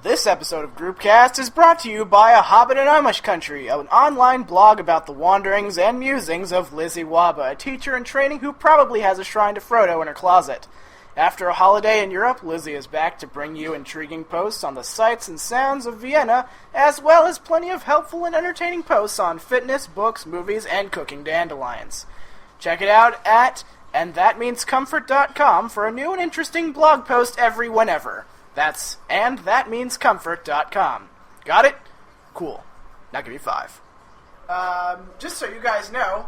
This episode of GroupCast is brought to you by A Hobbit in Amish Country, an online blog about the wanderings and musings of Lizzie Waba, a teacher in training who probably has a shrine to Frodo in her closet. After a holiday in Europe, Lizzie is back to bring you intriguing posts on the sights and sounds of Vienna, as well as plenty of helpful and entertaining posts on fitness, books, movies, and cooking dandelions. Check it out at andthatmeanscomfort.com for a new and interesting blog post every whenever. That's andthatmeanscomfort.com. Got it? Cool. Now give me 5. Just so you guys know,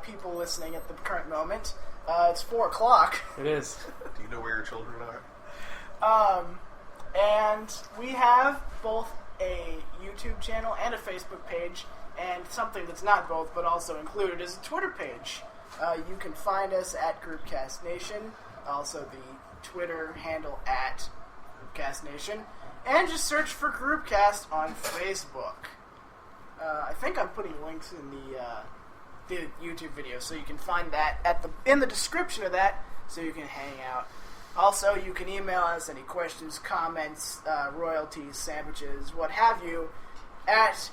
people listening at the current moment, it's 4 o'clock. It is. Do you know where your children are? And we have both a YouTube channel and a Facebook page, and something that's not both but also included is a Twitter page. You can find us at GroupCast Nation, also the Twitter handle at GroupCast Nation, and just search for GroupCast on Facebook. I think I'm putting links in the YouTube video, so you can find that in the description of that, so you can hang out. Also, you can email us any questions, comments, royalties, sandwiches, what have you, at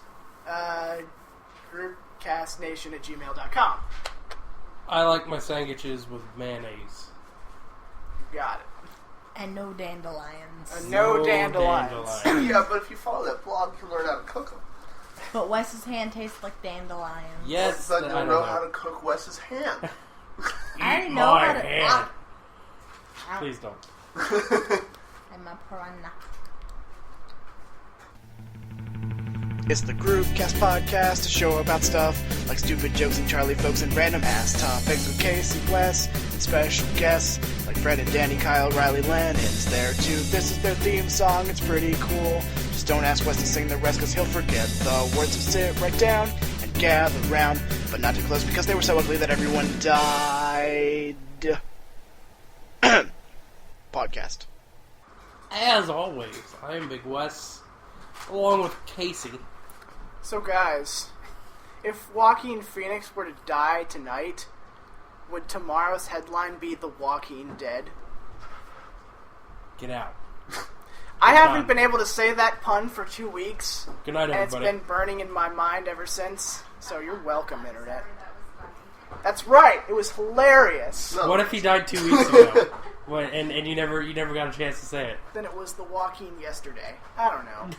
groupcastnation@gmail.com. I like my sandwiches with mayonnaise. You got it. And no dandelions. No dandelions. Yeah, but if you follow that blog, you can learn how to cook them. But Wes's hand tastes like dandelions. Yes, Then you'll know how to cook Wes's hand. I already know how to... hand. Please don't. I'm a piranha. It's the GroupCast podcast, a show about stuff like stupid jokes and Charlie folks and random ass topics with Casey, Wes, and special guests like Fred and Danny, Kyle, Riley, Len is there too. This is their theme song, it's pretty cool. Just don't ask Wes to sing the rest cause he'll forget the words, so sit right down and gather round, but not too close because they were so ugly that everyone died. Podcast. As always, I am Big Wes, along with Casey. So guys, if Joaquin Phoenix were to die tonight, would tomorrow's headline be The Walking Dead? Get out. I haven't been able to say that pun for 2 weeks. Good night, everybody. And it's been burning in my mind ever since, so you're welcome, Internet. That's right, it was hilarious. No. What if he died 2 weeks ago? and you never got a chance to say it? Then it was the Joaquin yesterday. I don't know.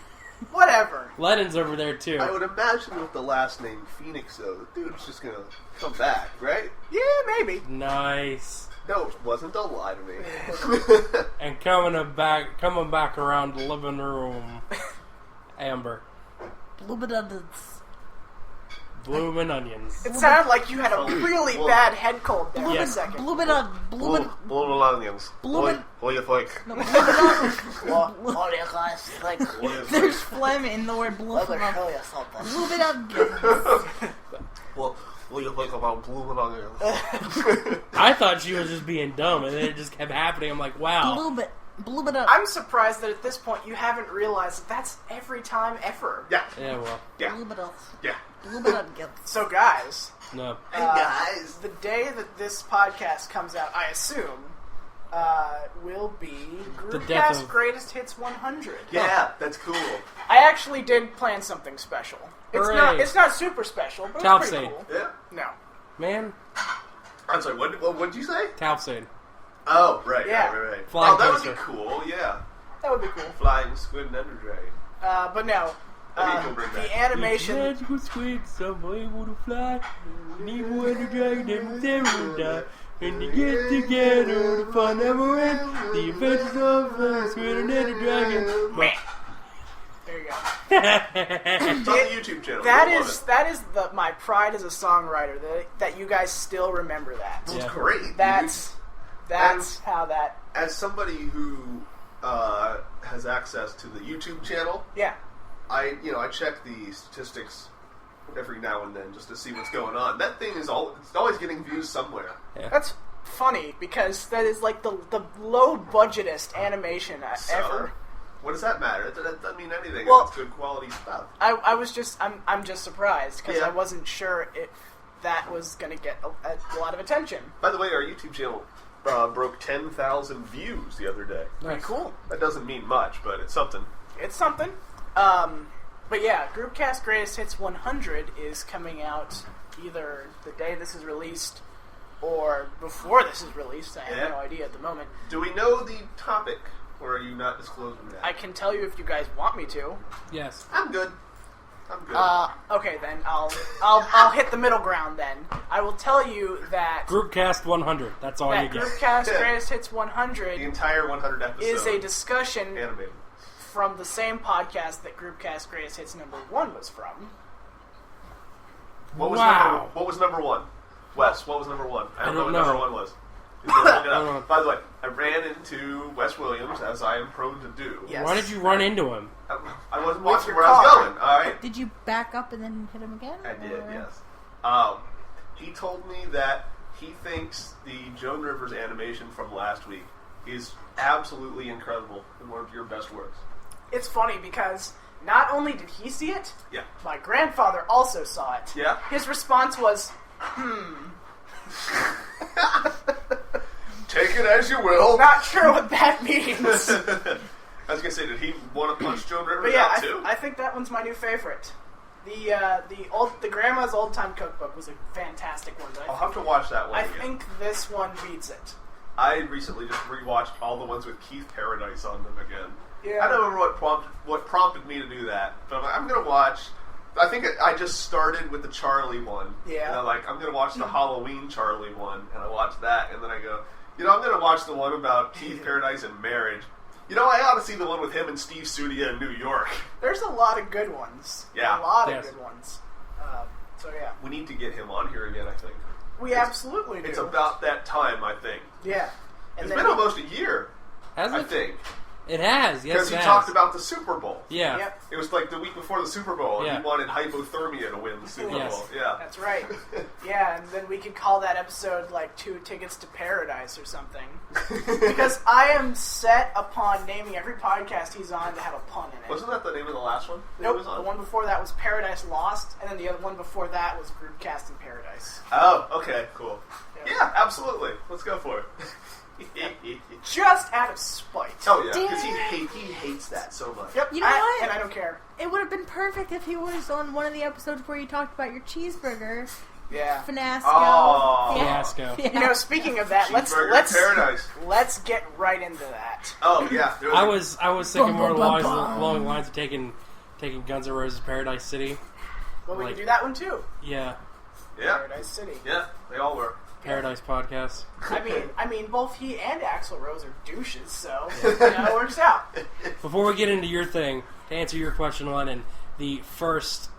Whatever. Lennon's over there, too. I would imagine with the last name Phoenix, though, the dude's just gonna come back, right? Yeah, maybe. Nice. No, it wasn't. Don't lie to me. And coming back around the living room, Amber. Bloomin' onions. It sounded like you had a really bad head cold there for a second. Blue onions. What do you think? What do you guys think? There's phlegm in the word blue. Let me tell you something. What do you think about blue onions? I thought she was just being dumb, and then it just kept happening. I'm like, wow. Blue bit up. I'm surprised that at this point you haven't realized that that's every time ever. Yeah. Yeah, well. Yeah. Blue bit up. Yeah. Blue bit up. So guys, No. Hey, guys. the day that this podcast comes out, I assume, will be The death GroupCast of- Greatest Hits 100. Yeah, that's cool. I actually did plan something special. Hooray. It's not super special, but it's Talcade. pretty cool. Yeah. No. Man, I'm sorry, what did you say? Talcade. Oh, right, Yeah. right. Flying Oh, that would be toaster. cool, yeah. That would be cool. Flying squid and ender dragon. But no. I think you'll bring that. The animation... Magical squid, some able to fly. Nemo and the dragon, they will die. And they get together, the fun never ends. The adventures of the squid and the dragon. There you go. It's on the YouTube channel. That You'll love is it. my pride as a songwriter, that you guys still remember that. Yeah. Great. That's how that... As somebody who has access to the YouTube channel, Yeah. I check the statistics every now and then just to see what's going on. That thing is it's always getting views somewhere. Yeah. That's funny, because that is like the low-budgetest animation ever. What does that matter? That doesn't mean anything Well, if it's good quality stuff. I'm just surprised, because Yeah. I wasn't sure if that was going to get a lot of attention. By the way, our YouTube channel broke 10,000 views the other day. Pretty cool. That doesn't mean much, but it's something. It's something. But yeah, GroupCast Greatest Hits 100 is coming out either the day this is released or before this is released. I have no idea at the moment. Do we know the topic, or are you not disclosing that? I can tell you if you guys want me to. Yes. I'm good. Okay, then I'll hit the middle ground. Then I will tell you that GroupCast 100. That's all you get. GroupCast Greatest Hits 100. The entire 100 episodes is a discussion animated from the same podcast that GroupCast Greatest Hits #1 was from. What was number one? Wes, what was number one? I don't know what number one was. By the way, I ran into Wes Williams, as I am prone to do. Yes. Why did you run into him? I wasn't watching where I was going, alright? Did you back up and then hit him again? I did, yes. He told me that he thinks the Joan Rivers animation from last week is absolutely incredible and one of your best works. It's funny because not only did he see it, Yeah. my grandfather also saw it. Yeah. His response was, Take it as you will. not sure what that means. I was gonna say, did he want to punch Joan Rivers But yeah, out too? I think that one's my new favorite. The Grandma's Old Time Cookbook was a fantastic one. I'll have to watch that one I again. think this one beats it. I recently just rewatched all the ones with Keith Paradise on them again. Yeah. I don't remember what prompted me to do that, but I'm going to watch. I think I just started with the Charlie one. Yeah. And I'm going to watch the Halloween Charlie one, and I watch that, and then I go, I'm going to watch the one about Keith Paradise and marriage. I ought to see the one with him and Steve Sudia in New York. There's a lot of good ones. Yeah. A lot of good ones. So yeah. We need to get him on here again, I think. We absolutely do. It's about that time, I think. Yeah. And It's been almost a year, Has I it? think. It has, yes, Because it he has. talked about the Super Bowl. Yeah. Yep. It was like the week before the Super Bowl, and Yeah. he wanted hypothermia to win the Super Yes. Bowl. Yeah. That's right. Yeah, and then we could call that episode like 2 Tickets to Paradise or something. Because I am set upon naming every podcast he's on to have a pun in it. Wasn't that the name of the last one? that he Nope, was on? the one before that was Paradise Lost, and then the other one before that was GroupCast in Paradise. Oh, okay, cool. Yeah. Yeah, absolutely. Let's go for it. Just out of spite. Oh yeah, because he hates that so much. Yep. You know what? And I don't care. It would have been perfect if he was on one of the episodes where you talked about your cheeseburger Yeah. fiasco. Oh. Fiasco. Yeah. You know, speaking of that, let's Paradise. get right into that. Oh yeah, I was thinking more along the lines of taking Guns N' Roses Paradise City. Well, we Like- can do that one too. Yeah. Yeah, Paradise City. yeah, they all were. Paradise Podcast. I mean, both he and Axl Rose are douches, so it works out. Before we get into your thing, to answer your question, Lennon, the first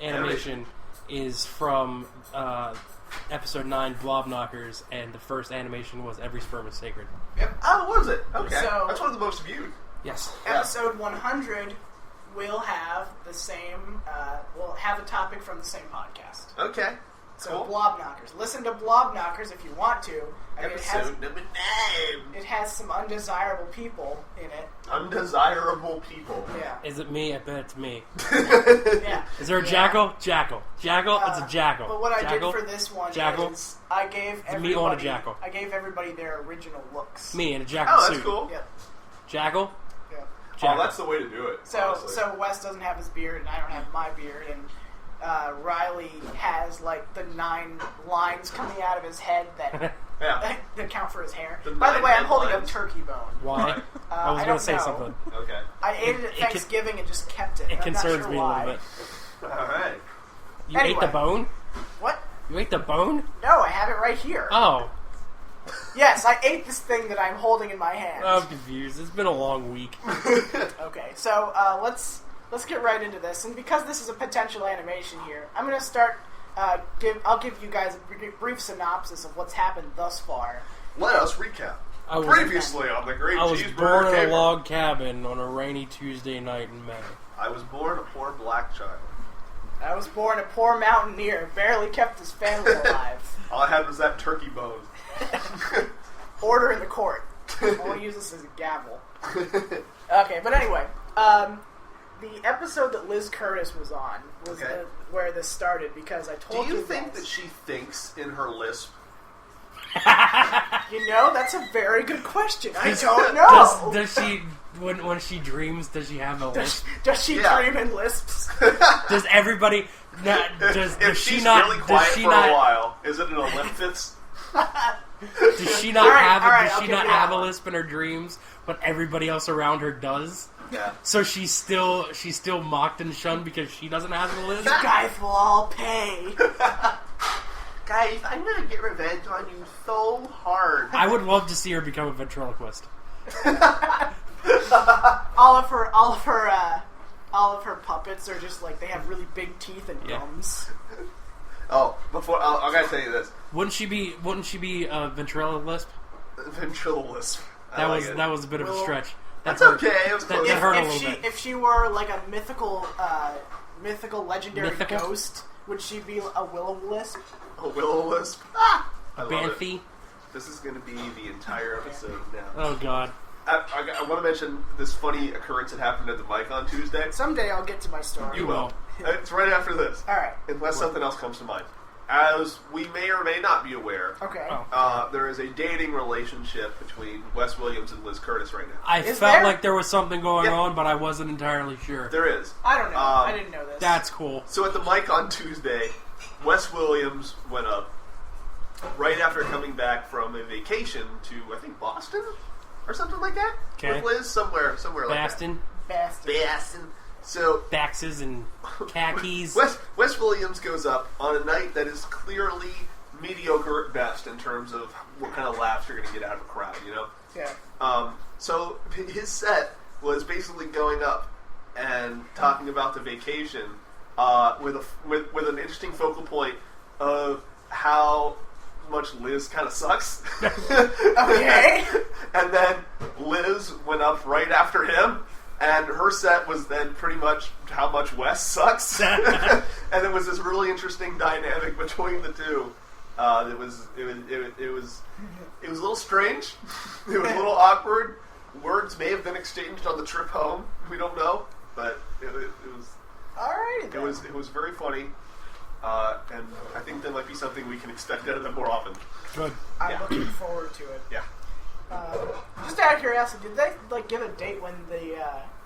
animation is from episode 9, Blob Knockers, and the first animation was Every Sperm is Sacred. Yep. Oh, was it? Okay, So- that's one of the most viewed. Yes. Episode 100 will have the same. Will have a topic from the same podcast. Okay. So Cool. Blob Knockers. Listen to Blob Knockers if you want to. I mean, Episode number 9. it has some undesirable people in it. Undesirable people. Yeah. Is it me? I bet it's me. Yeah. Is there a jackal? Jackal. Jackal? It's a jackal. But what I Jackal? did for this one Jackal? is I gave It's me on a everybody. jackal. I gave everybody their original looks. Me in a jackal Oh, that's suit. cool. Yep. Jackal? Yeah. Jackal. Oh, that's the way to do it. So honestly. Wes doesn't have his beard, and I don't have my beard, and Riley has like the 9 lines coming out of his head that yeah. that count for his hair. The By the 9 way, I'm holding a headlines. turkey bone. Why? I was I going don't to say know. something. Okay. I ate it at It con- Thanksgiving and just kept it. It I'm not concerns sure me why. a little bit. All right. You Anyway. ate the bone? What? You ate the bone? No, I have it right here. Oh. Yes, I ate this thing that I'm holding in my hand. I'm confused. It's been a long week. Okay, so let's get right into this, and because this is a potential animation here, I'm going to start. I'll give you guys a brief synopsis of what's happened thus far. Let us recap. I was- Previously on the Great I was Cheeseburger born in Caper. a log cabin on a rainy Tuesday night in May. I was born a poor black child. I was born a poor mountaineer, barely kept his family alive. All I had was that turkey bone. Order in the court. I'll use this as a gavel. Okay, but anyway, the episode that Liz Curtis was on was Okay. where this started because I Do told you think guys, that she thinks in her lisp? You know, that's a very good question. I don't know. Does she, when she dreams, does she have a lisp? Does she dream in lisps? Does everybody... If she's really quiet for a while, is it an Olympics? Does she not have a lisp in her dreams, but everybody else around her does? Yeah. So she's still mocked and shunned because she doesn't have a lisp? You guys will all pay. Guys, I'm gonna get revenge on you so hard. I would love to see her become a ventriloquist. all of her puppets are just like, they have really big teeth and gums. Oh, before I gotta tell you this. Wouldn't she be a ventriloquist? Ventriloquist. That was a bit of a stretch. That's okay. It was close. That hurt a little bit. If she were like a mythical legendary ghost, would she be a will-o-wisp? A will-o-wisp? A banthy? This is going to be the entire episode now. Oh, God. I want to mention this funny occurrence that happened at the mic on Tuesday. Someday I'll get to my story. You will. It's right after this. Alright. Unless something else comes to mind. As we may or may not be aware, there is a dating relationship between Wes Williams and Liz Curtis right now. I felt like there was something going on, but I wasn't entirely sure. There is. I don't know. I didn't know this. That's cool. So at the mic on Tuesday, Wes Williams went up right after coming back from a vacation to, I think, Boston? Or something like that? Okay. With Liz, somewhere like Baston. that. Baston. So Baxes and khakis. Wes Williams goes up on a night that is clearly mediocre at best in terms of what kind of laughs you're going to get out of a crowd, you know? Yeah. So his set was basically going up and talking about the vacation with an interesting focal point of how much Liz kind of sucks. Okay. And then Liz went up right after him. And her set was then pretty much how much Wes sucks, and it was this really interesting dynamic between the two. It was a little strange. It was a little awkward. Words may have been exchanged on the trip home. We don't know, but it was alright. It was very funny, and I think that might be something we can expect out of them more often. Good. I'm looking forward to it. Yeah. Just out of curiosity, did they give a date when the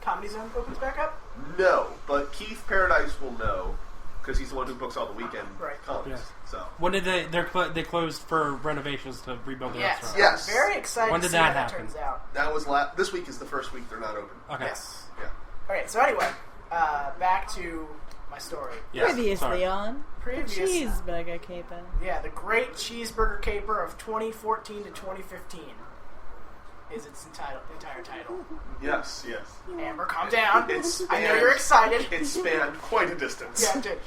Comedy Zone opens back up? No, but Keith Paradise will know because he's the one who books all the weekend comedies. Yeah. So when did they closed for renovations to rebuild the restaurant? Yes. I'm very excited. When did to see that how happen? That turns out. That was this week is the first week they're not open. Okay. Yes. Yeah. Okay. So anyway, back to my story. Yes. Previously on Previous Cheeseburger Caper. Yeah, the Great Cheeseburger Caper of 2014 to 2015 is its entire title. Yes. Amber, calm down. I know spanned- you're excited. It spanned quite a distance. Yeah, it did.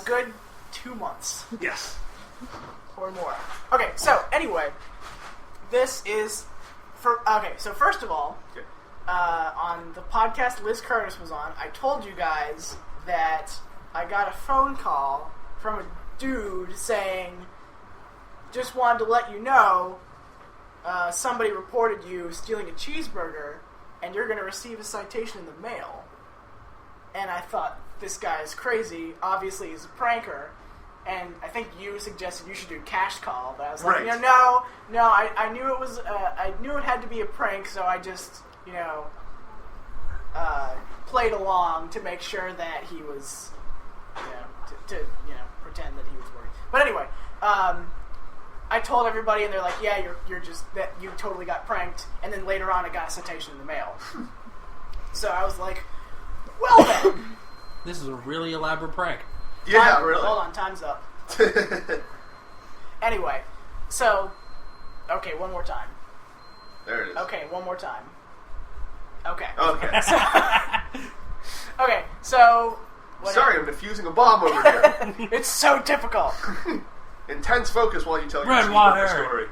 Good 2 months. Yes. Or more. Okay, so anyway, this is so first of all, on the podcast Liz Curtis was on, I told you guys that I got a phone call from a dude saying, just wanted to let you know, somebody reported you stealing a cheeseburger, and you're going to receive a citation in the mail. And I thought, this guy is crazy. Obviously, he's a pranker. And I think you suggested you should do cash call, but I was like, no. I knew it was. I knew it had to be a prank, so I just, played along to make sure that he was, to pretend that he was worried. But anyway, I told everybody, and they're like, yeah, you're just that you totally got pranked. And then later on, I got a citation in the mail. So I was like, well then. This is a really elaborate prank. Yeah, really. Hold on, time's up. Anyway, so, okay, one more time. There it is. Okay, one more time. Okay. Okay. Okay, so... Sorry, I'm defusing a bomb over here. It's so difficult. Intense focus while you tell your Redwater story.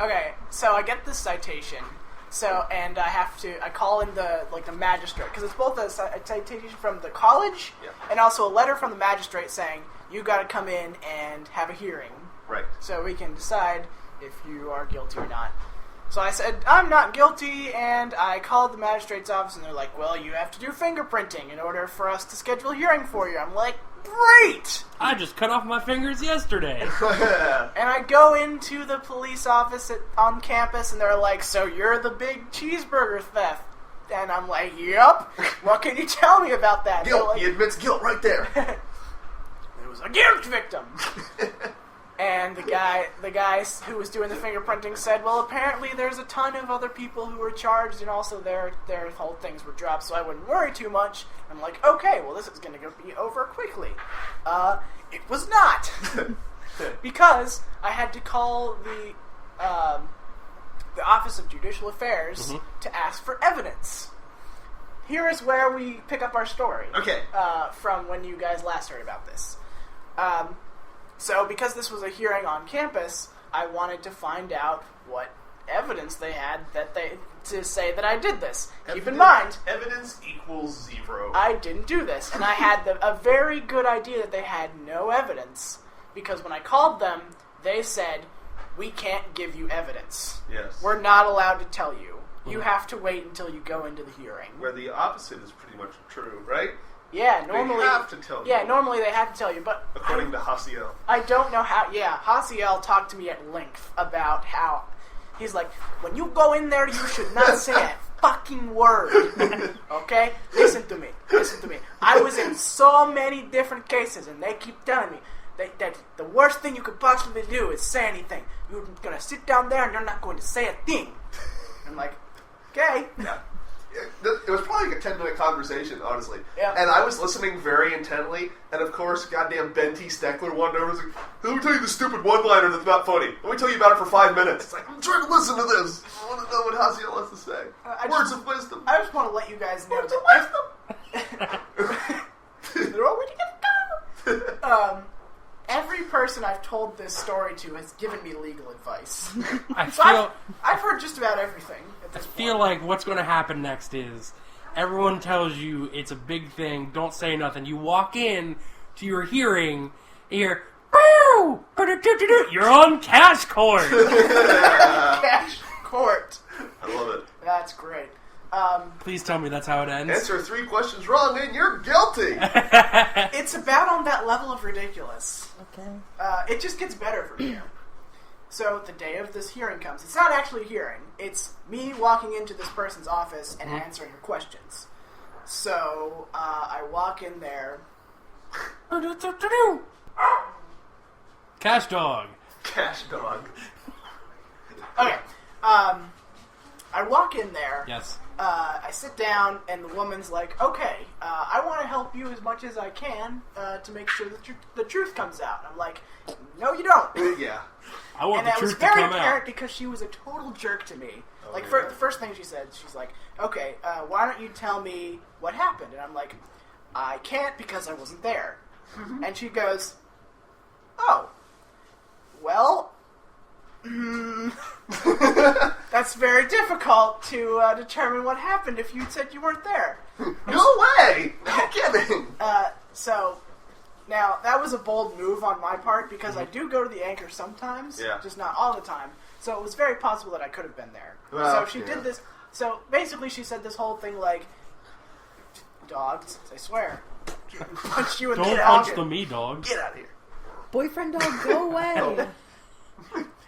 Okay, so I get this citation. So, and I call in the magistrate, because it's both a citation from the college and also a letter from the magistrate saying, you got to come in and have a hearing. Right. So we can decide if you are guilty or not. So I said, I'm not guilty, and I called the magistrate's office, and they're like, well, you have to do fingerprinting in order for us to schedule a hearing for you. I'm like, Great! I just cut off my fingers yesterday. And I go into the police office on campus, and they're like, so you're the big cheeseburger theft. And I'm like, yup. What can you tell me about that? Guilt. Like, He admits guilt right there. it was a guilt victim. And the guy who was doing the fingerprinting said, well, apparently there's a ton of other people who were charged, and also their whole things were dropped, so I wouldn't worry too much. I'm like, okay, well, this is going to be over quickly. It was not. Because I had to call the Office of Judicial Affairs to ask for evidence. Here is where we pick up our story. Okay. From when you guys last heard about this. So, because this was a hearing on campus, I wanted to find out what evidence they had to say that I did this. Keep in mind, evidence equals 0. I didn't do this, and I had a very good idea that they had no evidence, because when I called them, they said, we can't give you evidence. Yes. We're not allowed to tell you. You have to wait until you go into the hearing. Where the opposite is pretty much true, right? Yeah, normally they have to tell you. Yeah, normally they have to tell you, but according to Hasiel. I don't know how. Yeah, Hasiel talked to me at length about how he's like, when you go in there, you should not say a fucking word. Okay, listen to me. I was in so many different cases, and they keep telling me that the worst thing you could possibly do is say anything. You're gonna sit down there, and you're not going to say a thing. I'm like, okay. Yeah. It was probably like a 10-minute conversation, honestly. Yeah. And I was listening very intently, and of course, goddamn Ben T. Steckler wandered over and was like, let me tell you the stupid one-liner that's not funny. Let me tell you about it for 5 minutes. It's like, I'm trying to listen to this. I want to know what Hasiel has to say. Words of wisdom. I just want to let you guys know Words of that they're all ready to go. Every person I've told this story to has given me legal advice. I've heard just about everything at this point. I feel like what's going to happen next is everyone tells you it's a big thing, don't say nothing. You walk in to your hearing, and you're, boo! You're on cash court! Cash court. I love it. That's great. Please tell me that's how it ends. Answer 3 questions wrong, and you're guilty! It's about on that level of ridiculous. Okay. It just gets better from here. So the day of this hearing comes. It's not actually a hearing. It's me walking into this person's office and answering her questions. So I walk in there. Cash dog. Cash dog. Okay. I walk in there. Yes. I sit down, and the woman's like, okay, I want to help you as much as I can to make sure that the truth comes out. I'm like, no, you don't. Yeah. I want And the that was truth to very come apparent out. because she was a total jerk to me. Oh, like, yeah. the first thing she said, she's like, okay, why don't you tell me what happened? And I'm like, I can't because I wasn't there. And she goes, oh, well, that's very difficult to determine what happened if you said you weren't there. No way! No kidding! So, now, that was a bold move on my part because I do go to the anchor sometimes, Yeah. just not all the time. So it was very possible that I could have been there. Well, so she yeah. did this. So basically she said this whole thing like, dogs, I swear. Punch you in Don't the punch noggin. the me dog. Get out of here. Boyfriend dog, go away.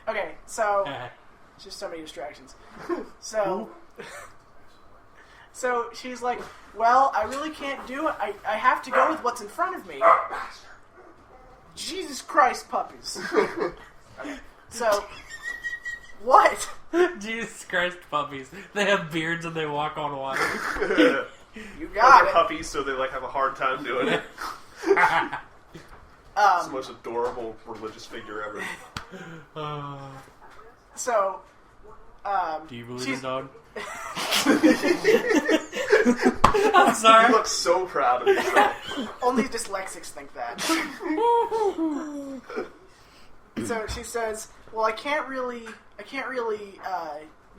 Okay, so just so many distractions. So she's like, well, I really can't do it. I have to go with what's in front of me. Jesus Christ, puppies. Okay, so what? Jesus Christ, puppies. They have beards and they walk on water. You Or got they're it. puppies, so they like have a hard time doing it. It's the most adorable religious figure ever. So, Do you believe she's- in dog? I'm sorry. You look so proud of yourself. only dyslexics think that. So she says, well, I can't really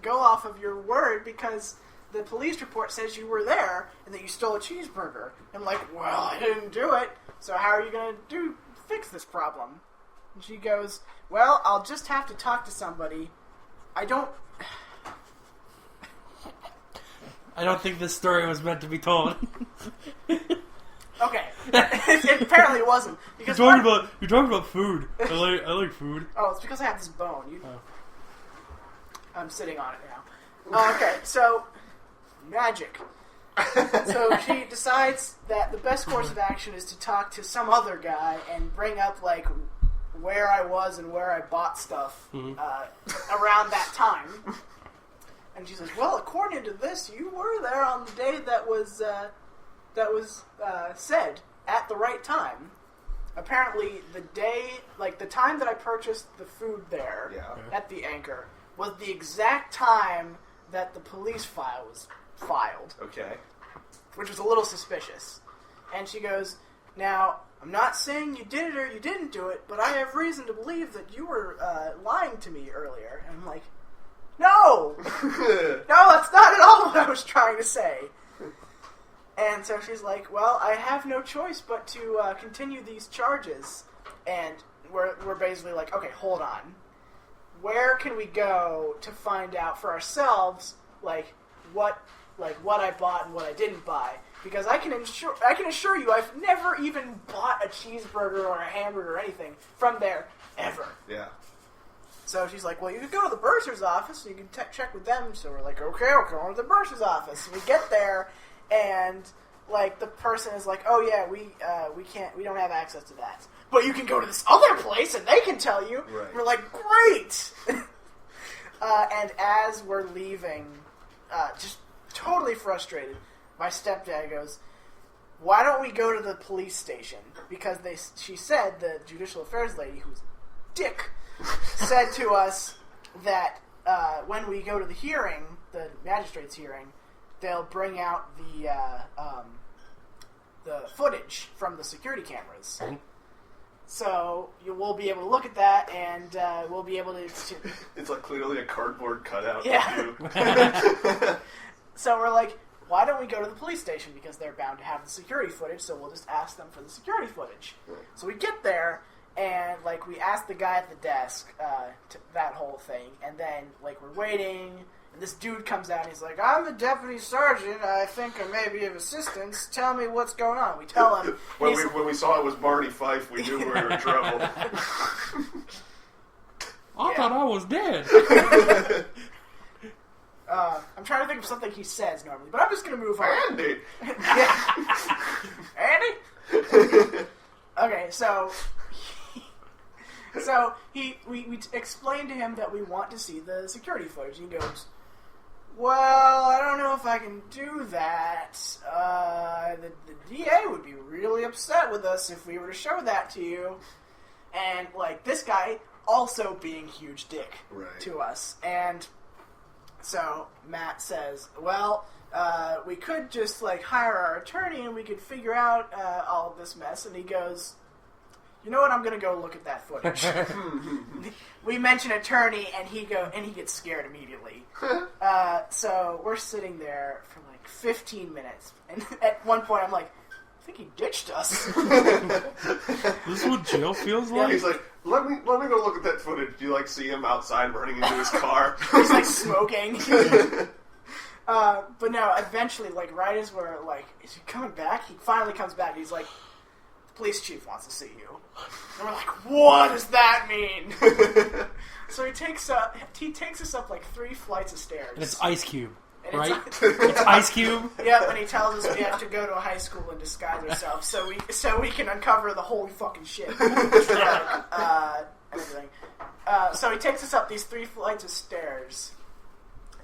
go off of your word because the police report says you were there and that you stole a cheeseburger. I'm like, well, I didn't do it, so how are you going to fix this problem? And she goes, well, I'll just have to talk to somebody. I don't think this story was meant to be told. Okay, It apparently wasn't. Because You're talking about food. I like food. Oh, it's because I have this bone. I'm sitting on it now. Okay, so magic. So she decides that the best course of action is to talk to some other guy and bring up like where I was and where I bought stuff around that time. And she says, "Well, according to this, you were there on the day that was said at the right time. Apparently, the time that I purchased the food there at the Anchor was the exact time that the police file was filed. Okay. Which was a little suspicious." And she goes, "Now, I'm not saying you did it or you didn't do it, but I have reason to believe that you were lying to me earlier." And I'm like, "No! No, that's not at all what I was trying to say." And so she's like, "Well, I have no choice but to continue these charges." And we're basically like, "Okay, hold on. Where can we go to find out for ourselves, what I bought and what I didn't buy? Because I can assure you, I've never even bought a cheeseburger or a hamburger or anything from there ever." Yeah. So she's like, "Well, you could go to the bursar's office and you can check with them." So we're like, "Okay, we'll go to the bursar's office." And we get there, and like the person is like, "Oh yeah, we don't have access to that. But you can go to this other place and they can tell you." Right. We're like, "Great!" And as we're leaving, just totally frustrated, my stepdad goes, "Why don't we go to the police station?" Because she said, the judicial affairs lady, who's a dick, said to us that when we go to the hearing, the magistrate's hearing, they'll bring out the footage from the security cameras. So we'll be able to look at that, and we'll be able to... It's like clearly a cardboard cutout. Yeah. Of you. So we're like, why don't we go to the police station? Because they're bound to have the security footage, so we'll just ask them for the security footage. Right. So we get there, and we ask the guy at the desk that whole thing, and then we're waiting, and this dude comes out and he's like, "I'm the deputy sergeant. I think I may be of assistance. Tell me what's going on." We tell him. When we saw it was Barney Fife, we knew we were in trouble. I thought I was dead. I'm trying to think of something he says normally, but I'm just going to move on. Andy! Andy? Okay, so we explained to him that we want to see the security footage. He goes, "Well, I don't know if I can do that. The DA would be really upset with us if we were to show that to you." And, this guy also being huge dick to us. And so Matt says, "Well, we could just, hire our attorney and we could figure out all of this mess." And he goes, "You know what? I'm going to go look at that footage." We mention attorney, and he gets scared immediately. So we're sitting there for 15 minutes, and at one point I'm like, "I think he ditched us." This is what jail feels like? He's like, let me go look at that footage. Do you see him outside running into his car? He's smoking. But no, eventually, right as we're "Is he coming back?" He finally comes back. He's like, "The police chief wants to see you." And we're like, "What does that mean?" So he takes us up 3 flights of stairs. And it's Ice Cube, And right? It's Ice Cube. Yep, and he tells us we have to go to a high school and disguise ourselves so we can uncover the holy fucking shit. And everything. So he takes us up these 3 flights of stairs,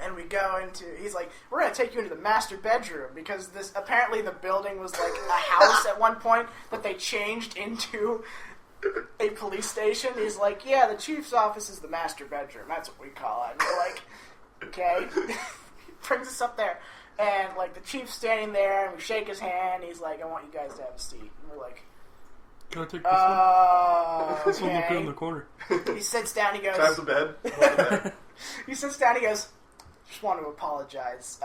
and we go into... He's like, "We're going to take you into the master bedroom," because apparently the building was a house at one point that they changed into a police station. He's like, "Yeah, the chief's office is the master bedroom. That's what we call it." And we're like, "Okay." Brings us up there, and the chief's standing there, and we shake his hand. He's like, "I want you guys to have a seat." And we're like, Can I take this one? This one look good in the okay. corner. He sits down. He goes, Can I have the bed? He sits down. He goes, "Just want to apologize.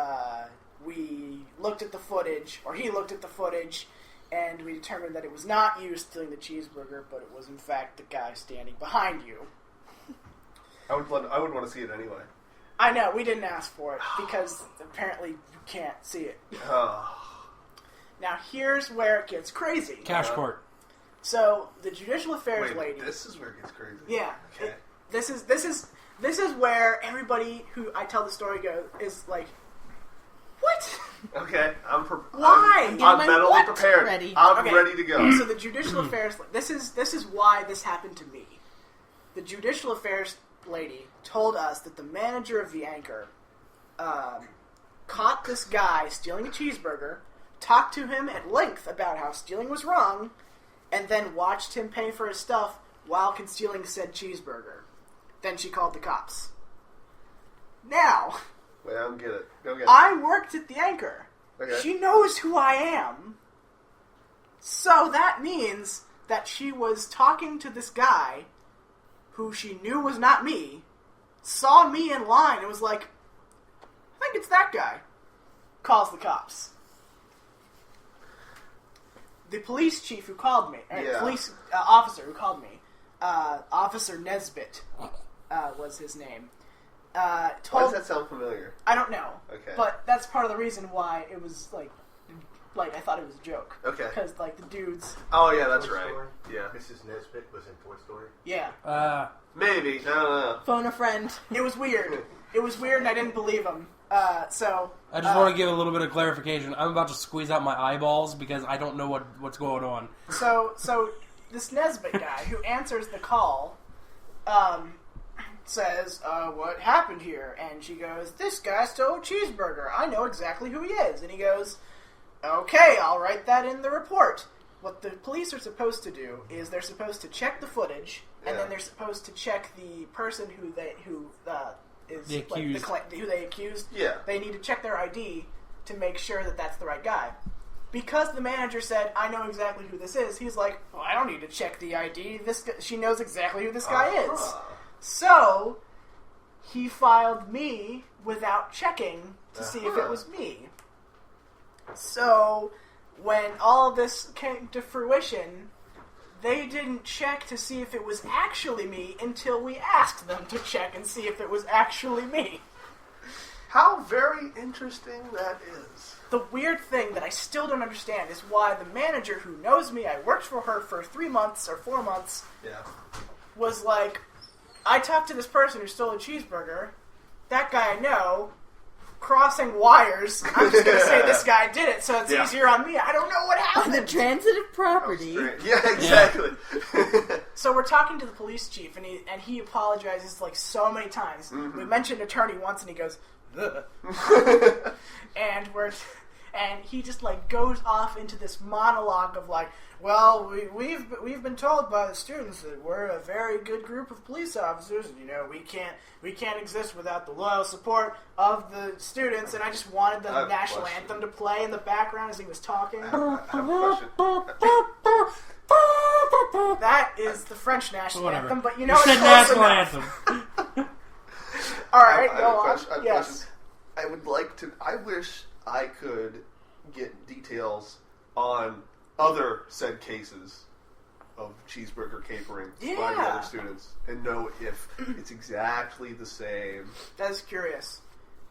We looked at the footage, or he looked at the footage, and we determined that it was not you stealing the cheeseburger, but it was in fact the guy standing behind you." I would want to see it anyway. I know, we didn't ask for it, because apparently you can't see it. Now, here's where it gets crazy. Cash court. So, the judicial affairs lady... This is where it gets crazy. Yeah. Okay. This is where everybody who I tell the story is like, what? Okay, Why? I'm mentally what? prepared. Ready. I'm Okay. ready to go. So the judicial affairs... This is why this happened to me. The judicial affairs lady told us that the manager of the Anchor caught this guy stealing a cheeseburger, talked to him at length about how stealing was wrong, and then watched him pay for his stuff while concealing said cheeseburger. Then she called the cops. Now... Wait, I don't get it. Go get it. I worked at the Anchor. Okay. She knows who I am. So that means that she was talking to this guy who she knew was not me, saw me in line, and was like, I think it's that guy. Calls the cops. The police chief who called me, police officer who called me, Officer Nesbitt was his name. Why does that sound familiar? I don't know. Okay. But that's part of the reason why it was like I thought it was a joke. Okay. Because the dudes. Oh yeah, that's Toy right. Story? Yeah. Mrs. Nesbitt was in Toy Story. Yeah. Maybe. I don't know. Phone a friend. It was weird. It was weird, and I didn't believe him. So. I just want to give a little bit of clarification. I'm about to squeeze out my eyeballs because I don't know what's going on. So this Nesbitt guy who answers the call, says, what happened here? And she goes, this guy stole a cheeseburger. I know exactly who he is. And he goes, okay, I'll write that in the report. What the police are supposed to do is they're supposed to check the footage, and then they're supposed to check the person who is The accused. who they accused. Yeah. They need to check their ID to make sure that that's the right guy. Because the manager said, I know exactly who this is, he's like, well, I don't need to check the ID. She knows exactly who this guy is. So, he filed me without checking to see if it was me. So, when all this came to fruition, they didn't check to see if it was actually me until we asked them to check and see if it was actually me. How very interesting that is. The weird thing that I still don't understand is why the manager who knows me, I worked for her for 3 months or 4 months, was like, I talked to this person who stole a cheeseburger. That guy I know, crossing wires. I'm just going to say this guy did it, so it's easier on me. I don't know what On happened. the transitive property. Yeah, exactly. So we're talking to the police chief, and he apologizes like so many times. Mm-hmm. We mentioned attorney once, and he goes, ugh. and he just like goes off into this monologue of like, well, we've been told by the students that we're a very good group of police officers, and we can't exist without the loyal support of the students. And I just wanted the national anthem to play in the background as he was talking. I have a question. That is the French national Whatever. anthem, but You it's said close national enough. anthem. All right, I have go a on. question. I have a Yes. question. I would like to. I wish I could get details on other said cases of cheeseburger capering by the Yeah. other students and know if it's exactly the same. That's curious.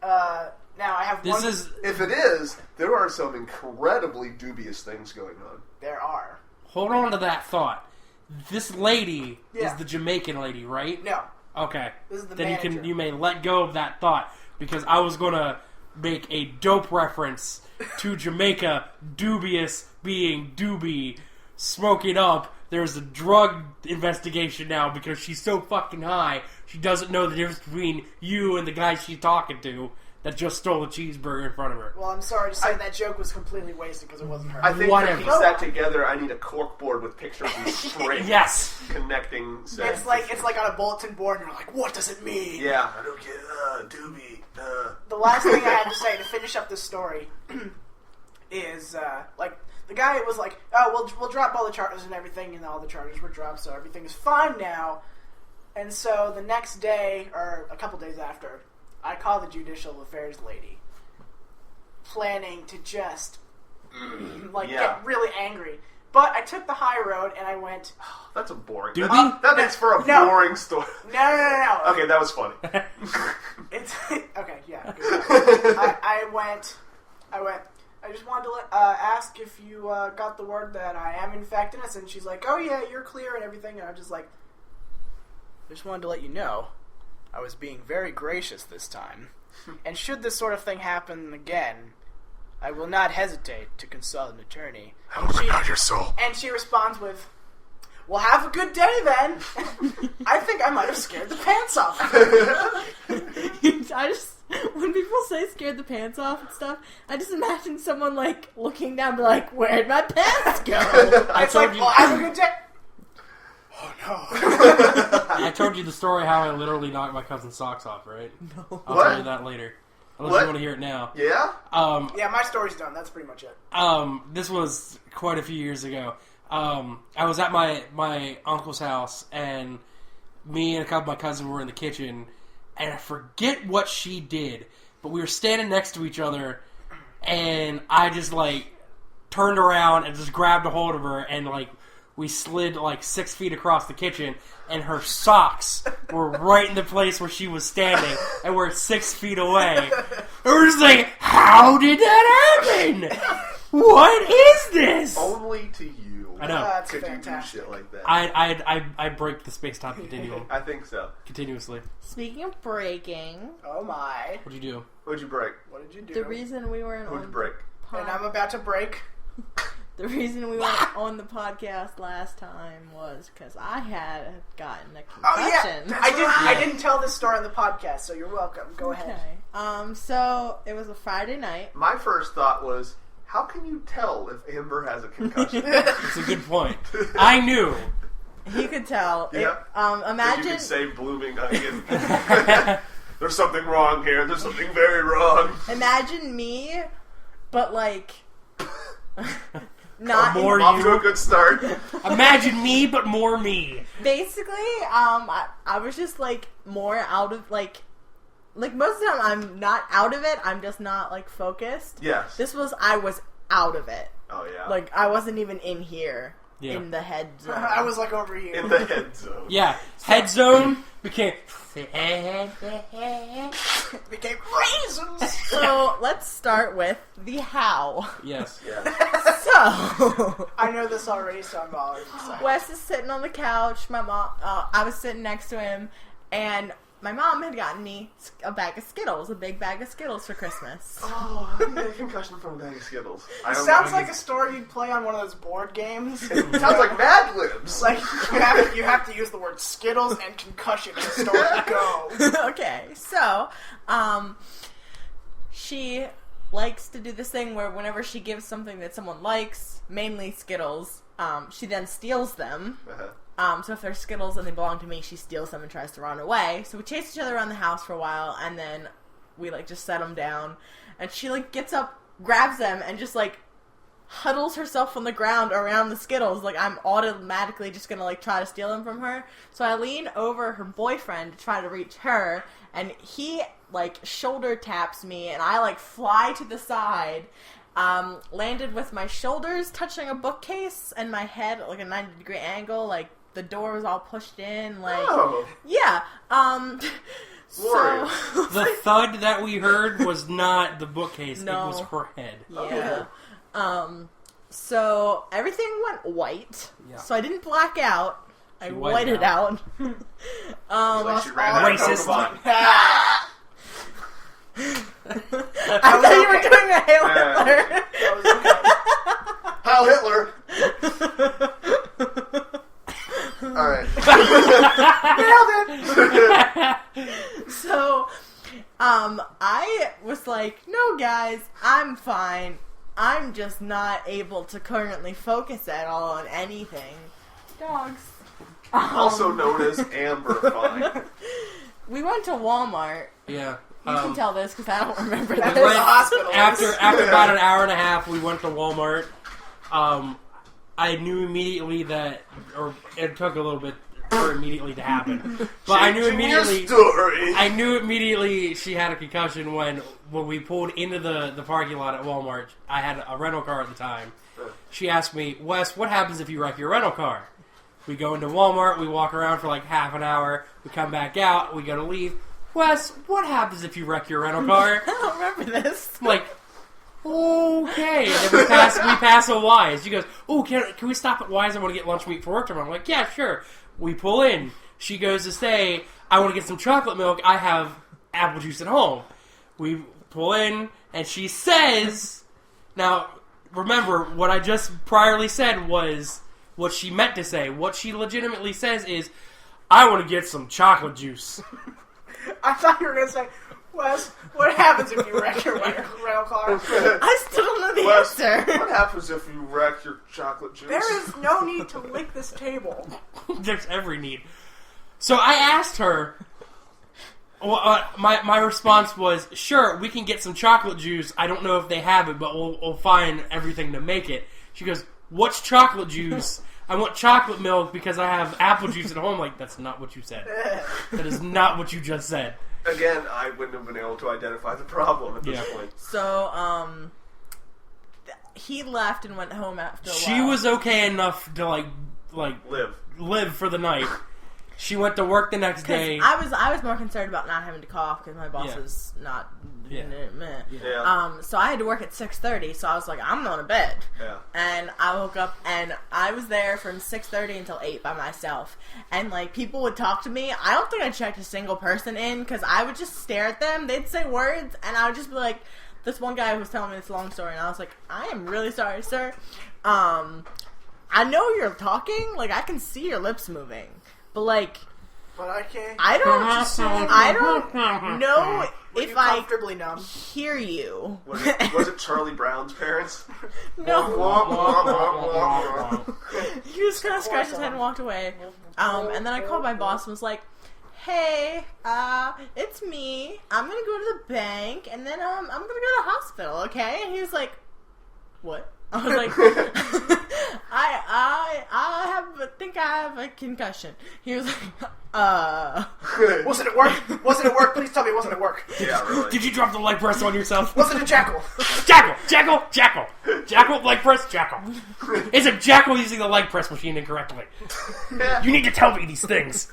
Now I have This one. is If it is, there are some incredibly dubious things going on. There are. hold on to that thought. This lady Yeah. is the Jamaican lady, right? No. Okay. This is the Then manager. you may let go of that thought because I was gonna make a dope reference to Jamaica, dubious being doobie, smoking up. There's a drug investigation now because she's so fucking high she doesn't know the difference between you and the guy she's talking to that just stole a cheeseburger in front of her. Well, I'm sorry to say that joke was completely wasted because it wasn't her. I think Whatever. to piece that together, I need a corkboard with pictures and strings Yes. connecting. Said. It's like on a bulletin board, and you're like, what does it mean? Yeah, I don't get doobie. The last thing I have to say to finish up this story is like the guy was like, oh, we'll drop all the charges and everything, and all the charges were dropped, so everything is fine now. And so the next day, or a couple days after, I call the judicial affairs lady, planning to just get really angry. But I took the high road and I went, That's a boring. Doobie? That makes for a No. boring story. no. Okay, that was funny. It's okay, yeah. Good. I I just wanted to ask if you got the word that I am in fact innocent. And she's like, oh yeah, you're clear and everything. And I'm just like, I just wanted to let you know I was being very gracious this time. And should this sort of thing happen again, I will not hesitate to consult an attorney. Oh my God, your soul. And she responds with, well, have a good day then. I think I might have scared the pants off. I just, when people say scared the pants off and stuff, I just imagine someone, like, looking down and be like, where'd my pants go? It's like, well, have a good day. Oh, no. I told you the story how I literally knocked my cousin's socks off, right? No. I'll What? tell you that later. Unless What? you want to hear it now. Yeah? Yeah, my story's done. That's pretty much it. This was quite a few years ago. I was at my uncle's house, and me and a couple of my cousins were in the kitchen, and I forget what she did, but we were standing next to each other, and I just, like, turned around and just grabbed a hold of her, and, like, we slid, like, 6 feet across the kitchen, and her socks were right in the place where she was standing, and we're 6 feet away. And we're just like, how did that happen? What is this? Only to you. I know. That's Could fantastic. you do shit like that? I break the space-time continuum I think so. continuously. Speaking of breaking, Oh, my. What'd you do? What'd you break? What did you do? the reason we weren't Who'd you on break? And I'm about to break. the reason we weren't on the podcast last time was because I had gotten a Oh, yeah. concussion. I didn't tell this story on the podcast, so you're welcome. Go ahead. Okay. So it was a Friday night. My first thought was, how can you tell if Amber has a concussion? It's a good point. I knew. He could tell. Yeah. You Imagine. could say blooming onion. There's something wrong here. There's something very wrong. Imagine me, but like. Not More Off to you. a good start. Imagine me, but more me. basically, I was just like more out of like most of the time I'm not out of it. I'm just not like focused. Yes. I was out of it. Oh, yeah. Like I wasn't even in here Yeah. in the head zone. I was like over here. in the head zone. Yeah. Head zone became. Became raisins. So let's start with the how. Yes. Yeah. So I know this already, so I'm already excited. Wes is sitting on the couch. My mom, I was sitting next to him, and my mom had gotten me a bag of Skittles, a big bag of Skittles for Christmas. Oh, I got a concussion from a bag of Skittles. I don't Sounds know. like a story you'd play on one of those board games. It sounds like Mad Libs. It's like you have to use the word Skittles and concussion in the story to go. Okay, so she likes to do this thing where whenever she gives something that someone likes, mainly Skittles, she then steals them. So if they're Skittles and they belong to me, she steals them and tries to run away. So we chase each other around the house for a while, and then we like just set them down. And she like gets up, grabs them, and just like huddles herself on the ground around the Skittles. Like I'm automatically just gonna like try to steal them from her. So I lean over her boyfriend to try to reach her, and he like shoulder taps me, and I like fly to the side. Landed with my shoulders touching a bookcase and my head at like a 90-degree angle. Like the door was all pushed in. Like Oh. yeah. Glorious. So The thud that we heard was not the bookcase. No. It was her head. yeah. So everything went white. Yeah. So I didn't black out. I She whited whited out. Like she ran out of Racist. Pokemon. I thought you were doing a Hail Yeah. Hitler. Heil Hitler! Alright. So, I was like, no guys, I'm fine. I'm just not able to currently focus at all on anything. Dogs. Also known as Amber Fine. We went to Walmart. Yeah. You can tell this because I don't remember That's this. where the hospital After is. about an hour and a half, we went to Walmart. I knew immediately that, or it took a little bit for immediately to happen, but I knew Changing your immediately. story. I knew immediately she had a concussion when we pulled into the parking lot at Walmart. I had a rental car at the time. She asked me, Wes, what happens if you wreck your rental car? We go into Walmart, we walk around for like half an hour, we come back out, we go to leave. Wes, what happens if you wreck your rental car? I don't remember this. I'm like, okay. And then we pass a Wise. She goes, oh, can we stop at Wise? I want to get lunch meat for work tomorrow. I'm like, yeah, sure. We pull in. She goes to say, I want to get some chocolate milk. I have apple juice at home. We pull in, and she says, now, remember, what I just priorly said was what she meant to say. What she legitimately says is, I want to get some chocolate juice. I thought you were going to say, Wes, what happens if you wreck your rental car? I still don't know the Wes, answer. what happens if you wreck your chocolate juice? There is no need to lick this table. There's every need. So I asked her, my response was, sure, we can get some chocolate juice. I don't know if they have it, but we'll find everything to make it. She goes, what's chocolate juice? I want chocolate milk because I have apple juice at home. Like, that's not what you said. That is not what you just said. Again, I wouldn't have been able to identify the problem at this point. So, he left and went home after a while. She was okay enough to, like live for the night. She went to work the next day. I was more concerned about not having to cough because my boss was not. Yeah. So I had to work at 6:30. So I was like, I'm going to bed. Yeah. And I woke up and I was there from 6:30 until 8 by myself. And like people would talk to me. I don't think I checked a single person in because I would just stare at them. They'd say words and I would just be like, this one guy was telling me this long story and I was like, I am really sorry, sir. I know you're talking. Like I can see your lips moving. But like, but I can't. I don't know if I comfortably numb. hear you. Was it Charlie Brown's parents? No. He just kind of scratched his head and walked away. And then I called my boss and was like, "Hey, it's me. I'm gonna go to the bank, and then I'm gonna go to the hospital. Okay?" And he was like, "What?" I was like, I think I have a concussion. He was like, Wasn't it work? Wasn't it work? Please tell me it wasn't at work. Yeah, really. Did you drop the leg press on yourself? Wasn't it Jackal? Jackal, leg press, Jackal. It's a Jackal using the leg press machine incorrectly. You need to tell me these things.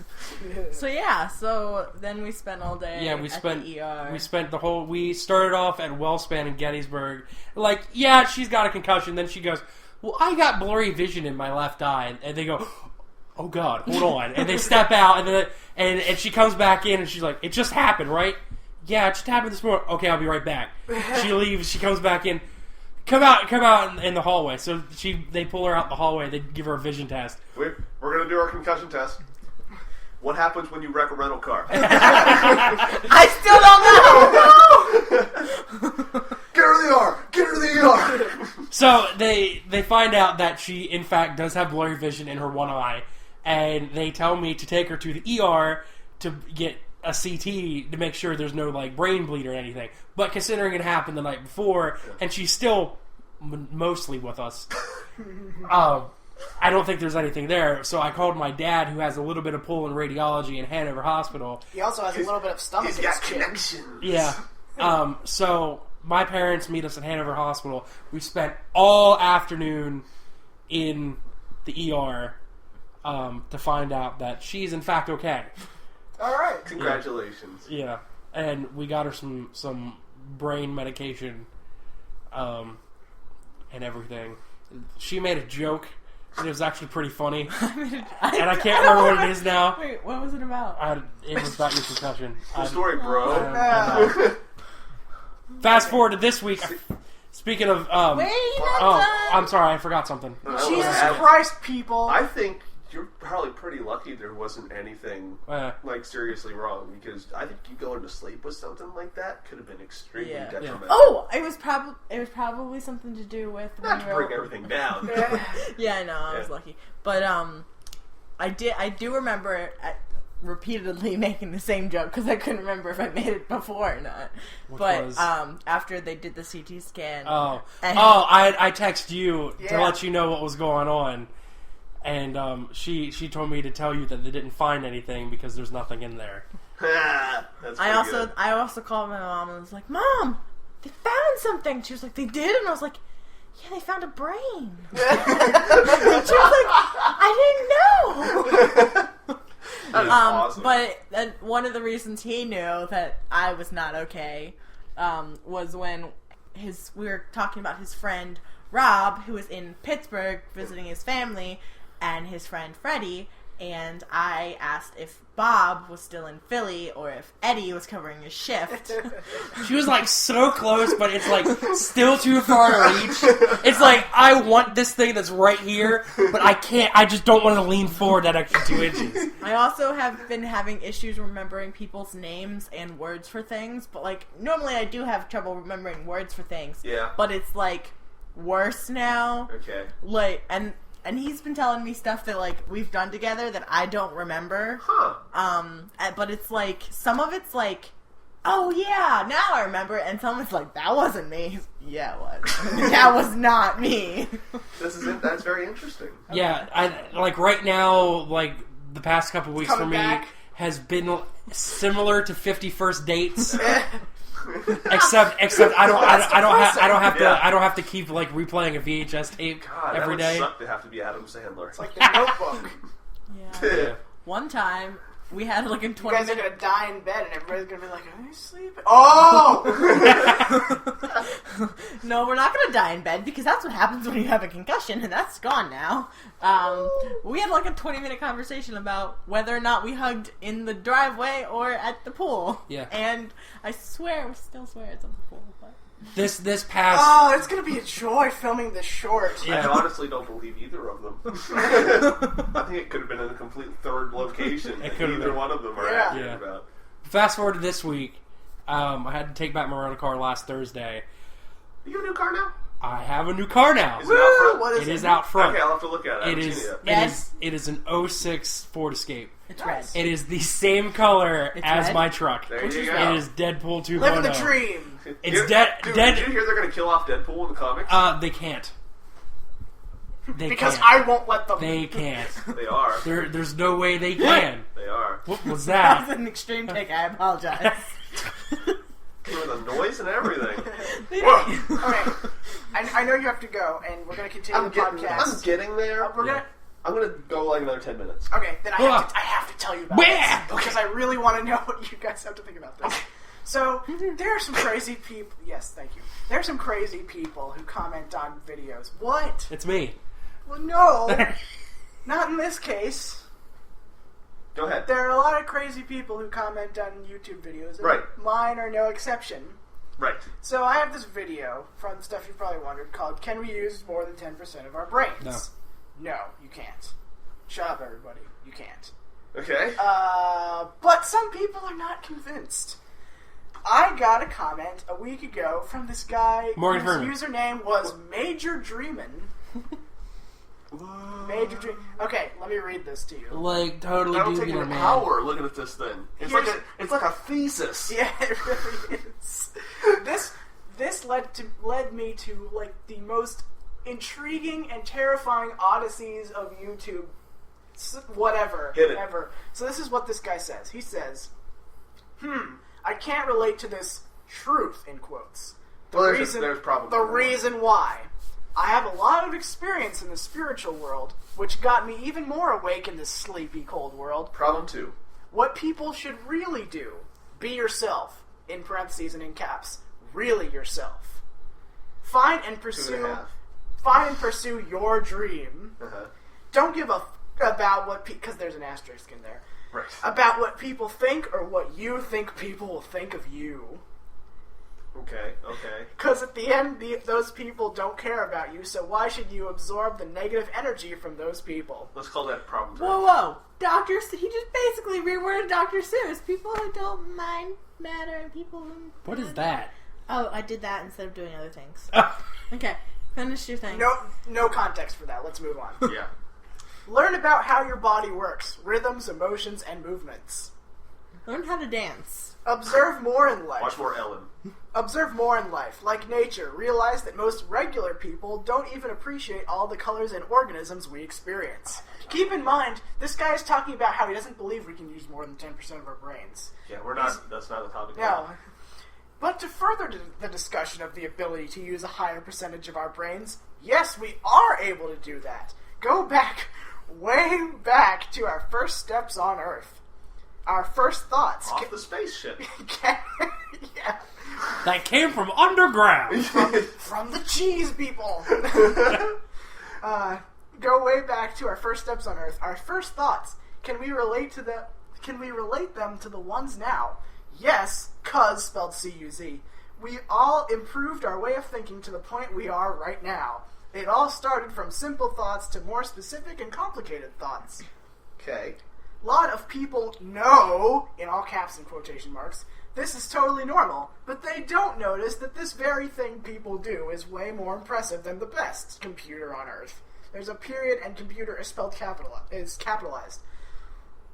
So then we spent all day Yeah, we spent the ER. we started off at Wellspan in Gettysburg. Like, yeah, she's got a concussion. Then she goes, well, I got blurry vision in my left eye. And they go, oh God, hold on. And they step out, and then and she comes back in, and she's like, it just happened, right? Yeah, it just happened this morning. Okay, I'll be right back. She leaves. She comes back in. Come out in the hallway. So they pull her out the hallway. They give her a vision test. We're going to do our concussion test. What happens when you wreck a rental car? I still don't know. Get her to the ER! Get her to the ER! So they find out that she, in fact, does have blurry vision in her one eye, and they tell me to take her to the ER to get a CT to make sure there's no like brain bleed or anything. But considering it happened the night before, and she's still mostly with us, I don't think there's anything there. So I called my dad, who has a little bit of pull in radiology in Hanover Hospital. He also has a little bit of stomach. He's got connections. Yeah. So my parents meet us at Hanover Hospital. We spent all afternoon in the ER to find out that she's in fact okay. All right. Congratulations. Yeah. And we got her some brain medication and everything. She made a joke. And it was actually pretty funny. And I can't remember what it is now. Wait, what was it about? It was about your concussion. Good story, bro. I know. Fast forward to this week. Speaking of... Wait, I'm sorry. I forgot something. Jesus Christ, people. I think you're probably pretty lucky there wasn't anything like seriously wrong, because I think you going to sleep with something like that could have been extremely detrimental. Oh, it was probably something to do with not to bring everything down. Yeah, I know. I was lucky, but I do remember repeatedly making the same joke because I couldn't remember if I made it before or not. But after they did the CT scan, I texted you to let you know what was going on. And she told me to tell you that they didn't find anything because there's nothing in there. That's I good. also called my mom and was like, Mom, they found something. She was like, they did? And I was like, yeah, they found a brain. And she was like, I didn't know. Awesome. But one of the reasons he knew that I was not okay was when we were talking about his friend Rob, who was in Pittsburgh visiting his family, and his friend Freddie, and I asked if Bob was still in Philly or if Eddie was covering his shift. She was like so close, but it's like still too far to reach. It's like I want this thing that's right here, but I can't. I just don't want to lean forward that extra 2 inches. I also have been having issues remembering people's names and words for things, but like normally I do have trouble remembering words for things. Yeah. But it's like worse now. Okay. Like and he's been telling me stuff that, like, we've done together that I don't remember. Huh. But it's, like, some of it's, like, oh, yeah, now I remember. And some of it's, like, that wasn't me. Yeah, it was. That was not me. That's very interesting. Yeah, like, right now, like, the past couple weeks for me has been similar to 50 First Dates. Except I don't have to keep like replaying a VHS tape every day. That would suck to have to be Adam Sandler. It's like the Notebook. Yeah. One time we had like in 20 You guys are gonna die in bed, and everybody's gonna be like, "Are you sleeping?" Oh! No, we're not gonna die in bed because that's what happens when you have a concussion, and that's gone now. We had like a 20-minute conversation about whether or not we hugged in the driveway or at the pool. Yeah. And I swear, we still swear it's at the pool. But This past. Oh, it's gonna be a joy filming this short. I honestly don't believe either of them. I think it could have been in a complete third location. It that could have neither been. one of them are Yeah. accurate about. Fast forward to this week. I had to take back my rental car last Thursday. You have a new car now? I have a new car now. Is it out front? What It is out front. Okay, I'll have to look at it. I It haven't is. seen it yet. It is an 06 Ford Escape. it's Nice. red. It is the same color It's as red? my truck. There Which you is go. It is Deadpool 2.0. Living the dream. It's Dude, dead. Did you hear they're going to kill off Deadpool in the comics? They can't. They Because can't. I won't let them. They can't. They are. There's no way they can. They are. What was That's that? an extreme take. I apologize. With the noise and everything. Okay, I know you have to go, and we're gonna continue the I'm podcast. getting there. We're gonna. I'm going to go like another 10 minutes. Okay, then I have to tell you about Where? this because I really want to know what you guys have to think about this. So there are some crazy people. Yes, thank you. There are some crazy people who comment on videos. What? It's me. Well, no, not in this case. Go ahead. There are a lot of crazy people who comment on YouTube videos. And Right. Mine are no exception. Right. So I have this video from stuff you probably wondered called "Can We Use More Than 10% of Our Brains?" No, you can't. Shut up, everybody. You can't. Okay. But some people are not convinced. I got a comment a week ago from this guy Morgan whose Freeman. username was Major Dreamin'. Major Dream. Okay, let me read this to you. Like totally That'll take dubular, an man. hour looking at this thing. It's like a thesis. Yeah, it really is. This led me to like the most intriguing and terrifying odysseys of YouTube, whatever, Hit it. ever. So this is what this guy says. He says, I can't relate to this truth, in quotes. There's probably the more. reason why. I have a lot of experience in the spiritual world, which got me even more awake in this sleepy, cold world. Problem 2. What people should really do. Be yourself, in parentheses and in caps. Really yourself. Find and pursue your dream. Uh-huh. Don't give a about what because there's an asterisk in there. Right. About what people think or what you think people will think of you. Okay. Because at the end, those people don't care about you, so why should you absorb the negative energy from those people? Let's call that problem 3. Whoa. He just basically reworded Dr. Seuss. People who don't mind matter and people who... What is that? Oh, I did that instead of doing other things. Okay, finish your thing. No context for that. Let's move on. Yeah. Learn about how your body works, rhythms, emotions, and movements. Learn how to dance. Observe more in life. Watch more Ellen. Observe more in life. Like nature, realize that most regular people don't even appreciate all the colors and organisms we experience. Keep in mind, this guy is talking about how he doesn't believe we can use more than 10% of our brains. Yeah, we're not. That's not the topic. No. But to further the discussion of the ability to use a higher percentage of our brains, yes, we are able to do that. Go back, way back to our first steps on Earth. Our first thoughts. Off the spaceship. Yeah. that came from underground. From the cheese people. Go way back to our first steps on Earth. Our first thoughts. Can we relate them to the ones now? Yes, cuz spelled C-U-Z. We all improved our way of thinking to the point we are right now. It all started from simple thoughts to more specific and complicated thoughts. Okay. A lot of people know, in all caps and quotation marks, this is totally normal, but they don't notice that this very thing people do is way more impressive than the best computer on Earth. There's a period and computer is spelled capitalized.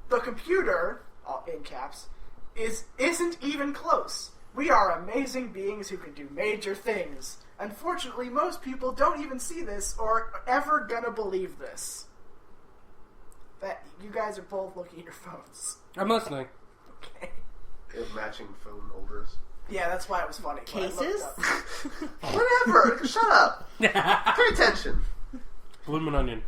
The computer, in caps, isn't even close. We are amazing beings who can do major things. Unfortunately, most people don't even see this or are ever gonna believe this. That you guys are both looking at your phones. I'm listening. Okay. They have matching phone holders. Yeah, that's why it was funny. Cases? Whatever. Shut up. Pay attention. Bloomin' onion.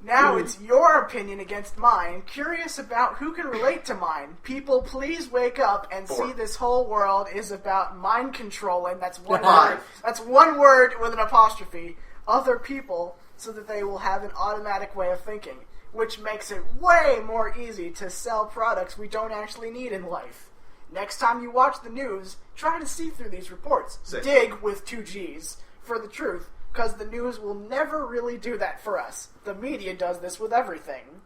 Now it's your opinion against mine. Curious about who can relate to mine. People, please wake up and see this whole world is about mind controlling. That's one word. That's one word with an apostrophe. Other people, so that they will have an automatic way of thinking, which makes it way more easy to sell products we don't actually need in life. Next time you watch the news, try to see through these reports. Dig with 2 G's for the truth, because the news will never really do that for us. The media does this with everything.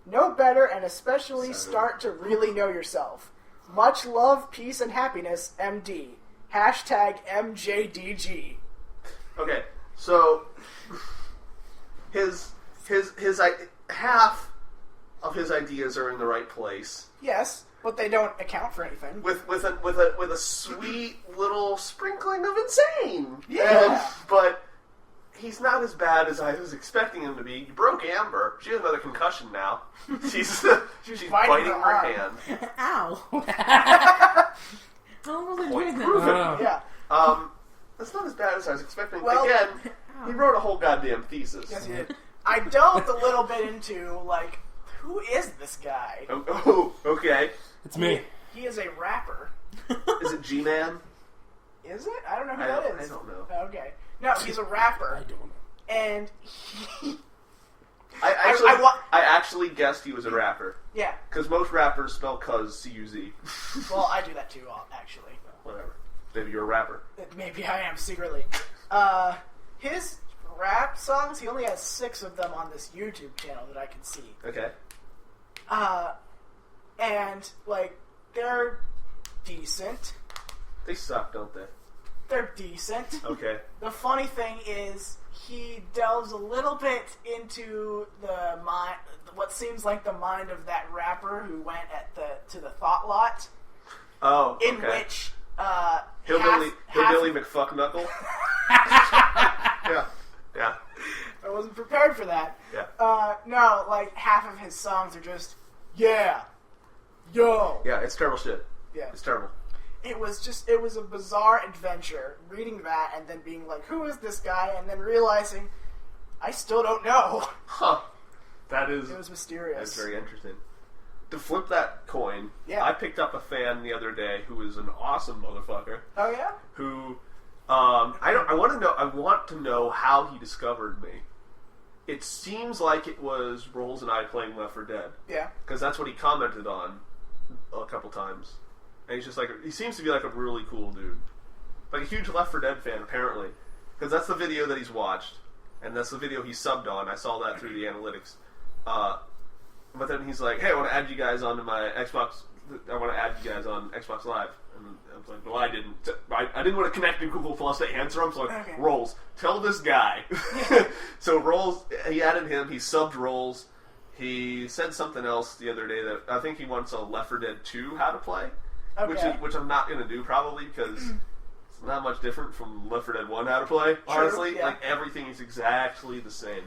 Know better and especially start to really know yourself. Much love, peace, and happiness, MD. Hashtag MJDG. Okay, so his half of his ideas are in the right place. Yes, but they don't account for anything. With a sweet little sprinkling of insane. Yeah. But he's not as bad as I was expecting him to be. You broke Amber. She has another concussion now. She's biting her hand. Ow. Don't really do that. Yeah. That's not as bad as I was expecting. Well, again, he wrote a whole goddamn thesis. Yes, he did. I delved a little bit into, like, who is this guy? Oh, okay. It's me. He is a rapper. Is it G-Man? Is it? I don't know who that is. I don't know. Okay. No, he's a rapper. I don't know. And he... I actually guessed he was a rapper. Yeah. Because most rappers spell cuz, C-U-Z. Well, I do that too, actually. Whatever. Maybe you're a rapper. Maybe I am secretly. His rap songs, he only has 6 of them on this YouTube channel that I can see. Okay. And, like, they're decent. They suck, don't they? They're decent. Okay. The funny thing is, he delves a little bit into the mind, what seems like the mind of that rapper who went to the Thought Lot. Oh, okay. In which, Hillbilly McFuckknuckle. Yeah. I wasn't prepared for that. Yeah. No, like, half of his songs are just, yeah, yo. Yeah, it's terrible shit. Yeah. It's terrible. It was a bizarre adventure, reading that and then being like, who is this guy? And then realizing, I still don't know. Huh. It was mysterious. That's very interesting. To flip that coin, yeah. I picked up a fan the other day who is an awesome motherfucker. Oh yeah? Who, I want to know how he discovered me. It seems like it was Rolls and I playing Left 4 Dead. Yeah. Because that's what he commented on a couple times. And he's just like, he seems to be like a really cool dude. Like a huge Left 4 Dead fan, apparently. Because that's the video that he's watched. And that's the video he subbed on. I saw that through the analytics. But then he's like, hey, I want to add you guys onto my Xbox. I want to add you guys on Xbox Live. And I was like, well, I didn't. I didn't want to connect to Google Plus to answer him. So I'm like, okay. Rolls, tell this guy. So Rolls, he added him. He subbed Rolls. He said something else the other day that I think he wants a Left 4 Dead 2 how to play. Okay. Which I'm not going to do probably because it's not much different from Left 4 Dead 1 how to play, honestly. True, yeah. Like everything is exactly the same.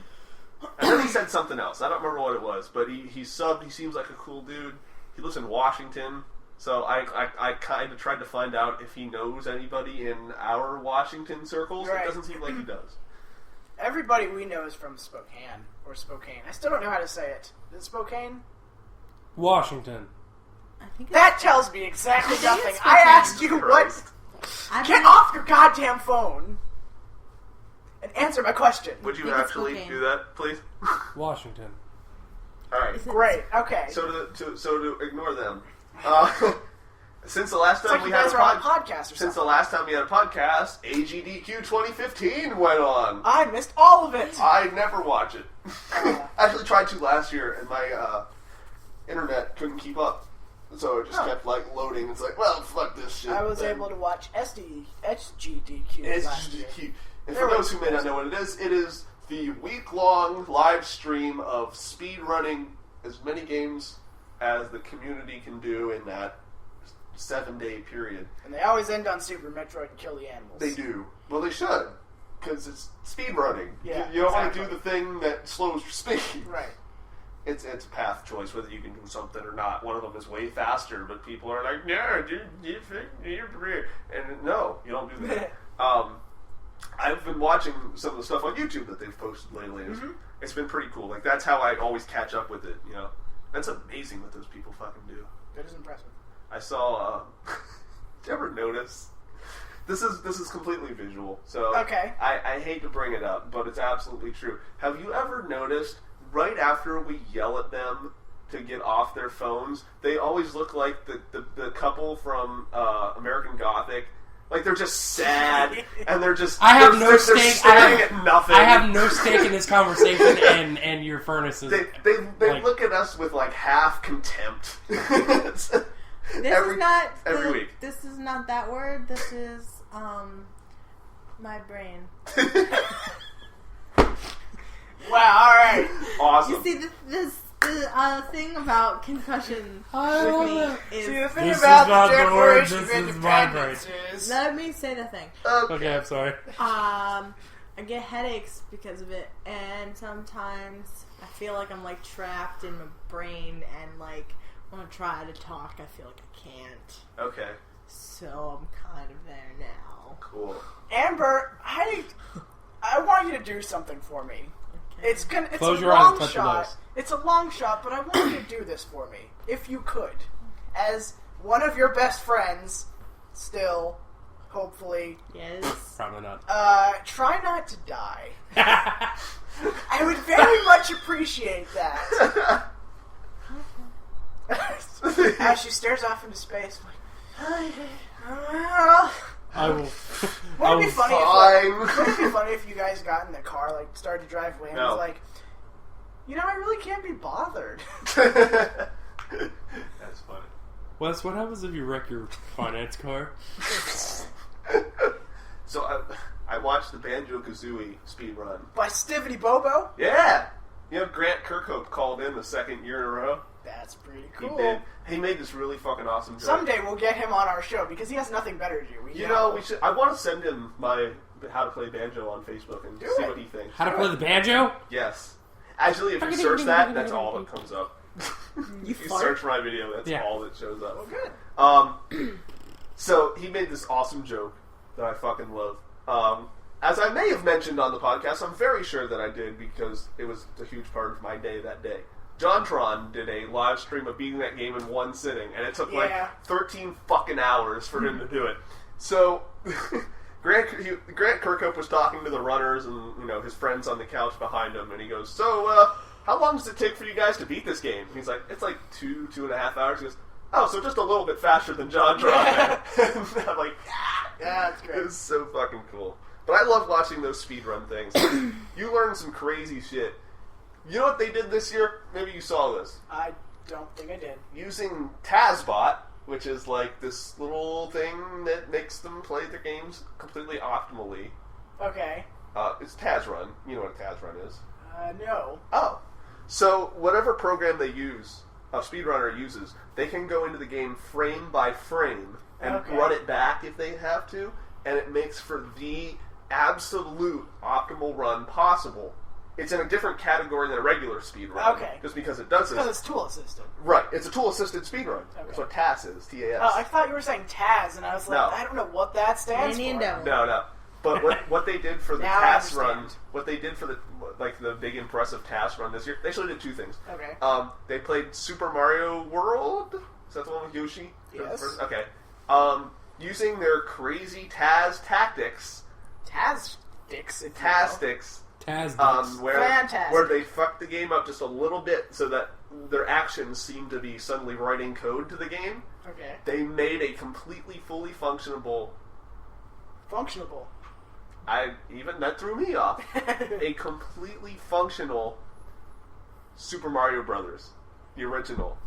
And then he said something else. I don't remember what it was, but he subbed. He seems like a cool dude. He lives in Washington, so I kind of tried to find out if he knows anybody in our Washington circles. Right. It doesn't seem like he does. Everybody we know is from Spokane or Spokane. I still don't know how to say it. Is it Spokane? Washington. That tells me exactly nothing. I asked you what. Get off your goddamn phone and answer my question. Would you think it's actually cocaine. do that, please? Washington. All right. Great. Okay. So to ignore them. Since the last It's time like we you had guys a are on a podcast, podcast or since something. the last time we had a podcast, AGDQ 2015 went on. I missed all of it. I never watch it. I actually tried to last year, and my internet couldn't keep up. So it just kept loading. It's like, well, fuck this shit. I was then. able to watch SGDQ last year. SGDQ. And for those who may not know what it is the week-long live stream of speed running as many games as the community can do in that 7-day period. And they always end on Super Metroid and kill the animals. They do. Well, they should. Because it's speed running. Yeah, you don't want to exactly. do the thing that slows your speed. Right. It's a path choice whether you can do something or not. One of them is way faster, but people are like, no, dude, and no, you don't do that. I've been watching some of the stuff on YouTube that they've posted lately. It's been pretty cool. Like, that's how I always catch up with it, you know? That's amazing what those people fucking do. That is impressive. I saw, did you ever notice? This is completely visual, so Okay. I hate to bring it up, but it's absolutely true. Have you ever noticed, right after we yell at them to get off their phones, they always look like the couple from American Gothic? Like, they're just sad, and they're just they're staring at nothing. I have no stake in this conversation, and your furnace is... They like, look at us with, like, half contempt. This is not every week. This is not that word. This is my brain. Wow, alright. Awesome. You see, the thing about concussion I with me love is. See, the thing This about is not the the word, Declaration of this is my Independence is... Let me say the thing. Okay, I'm sorry. I get headaches because of it, and sometimes I feel like I'm like trapped in my brain, and like when I try to talk, I feel like I can't. Okay, So I'm kind of there now. cool. Amber, I want you to do something for me. Okay. It's Close a your eyes long and touch your shot. nose. It's a long shot, but I want you to do this for me, if you could, as one of your best friends. Still, hopefully, Yes. Probably not. try not to die. I would very much appreciate that. As she stares off into space, like, I will... wouldn't it be funny? Fine. Wouldn't it be funny if you guys got in the car, like, started to drive away, and No. was like, you know, I really can't be bothered. That's funny. Wes, what happens if you wreck your finance car? So I watched the Banjo-Kazooie speed run. By Stivity Bobo? Yeah! You know, Grant Kirkhope called in the second year in a row. That's pretty He cool. did. He made this really fucking awesome joke. Someday we'll get him on our show because he has nothing better to do. You know, we should. I want to send him my How to Play Banjo on Facebook and Do see it. what he thinks. How to play the banjo? Yes. Actually, if you search that, that's all that comes up. You If you fart? search my video, that's Yeah. all that shows up. Well, good. So he made this awesome joke that I fucking love. As I may have mentioned on the podcast, I'm very sure that I did because it was a huge part of my day that day. JonTron did a live stream of beating that game in one sitting, and it took like 13 fucking hours for him to do it. So Grant Kirkhope was talking to the runners and his friends on the couch behind him, and he goes, "So, how long does it take for you guys to beat this game?" He's like, "It's like 2.5 hours." He goes, "Oh, so just a little bit faster than JonTron." And I'm like, Yeah, that's great. it was so fucking cool. But I love watching those speedrun things. You learn some crazy shit. You know what they did this year? Maybe you saw this. I don't think I did. Using TazBot, which is like this little thing that makes them play their games completely optimally. Okay. It's TazRun. You know what a TazRun is. No. Oh. So whatever program they use, a speedrunner uses, they can go into the game frame by frame and run it back if they have to, and it makes for the absolute optimal run possible. It's in a different category than a regular speedrun. Okay. Just because it does this. Because it's tool assisted. Right. It's a tool-assisted speedrun. Okay. That's what TAS is. TAS. Oh, I thought you were saying Taz, and I was like, No. I don't know what that stands Indian for. Devil. No. But what they did for the Now I TAS understand. run, what they did for the big impressive TAS run this year, they actually did two things. Okay. They played Super Mario World. Is that the one with Yoshi? Yes. Okay. using their crazy Taz tactics. Taz-sticks, if you will. Taz-sticks. Taz Fantastic. Where they fuck the game up just a little bit so that their actions seem to be suddenly writing code to the game. Okay. They made a completely, fully functionable... That threw me off. A completely functional Super Mario Brothers. The original.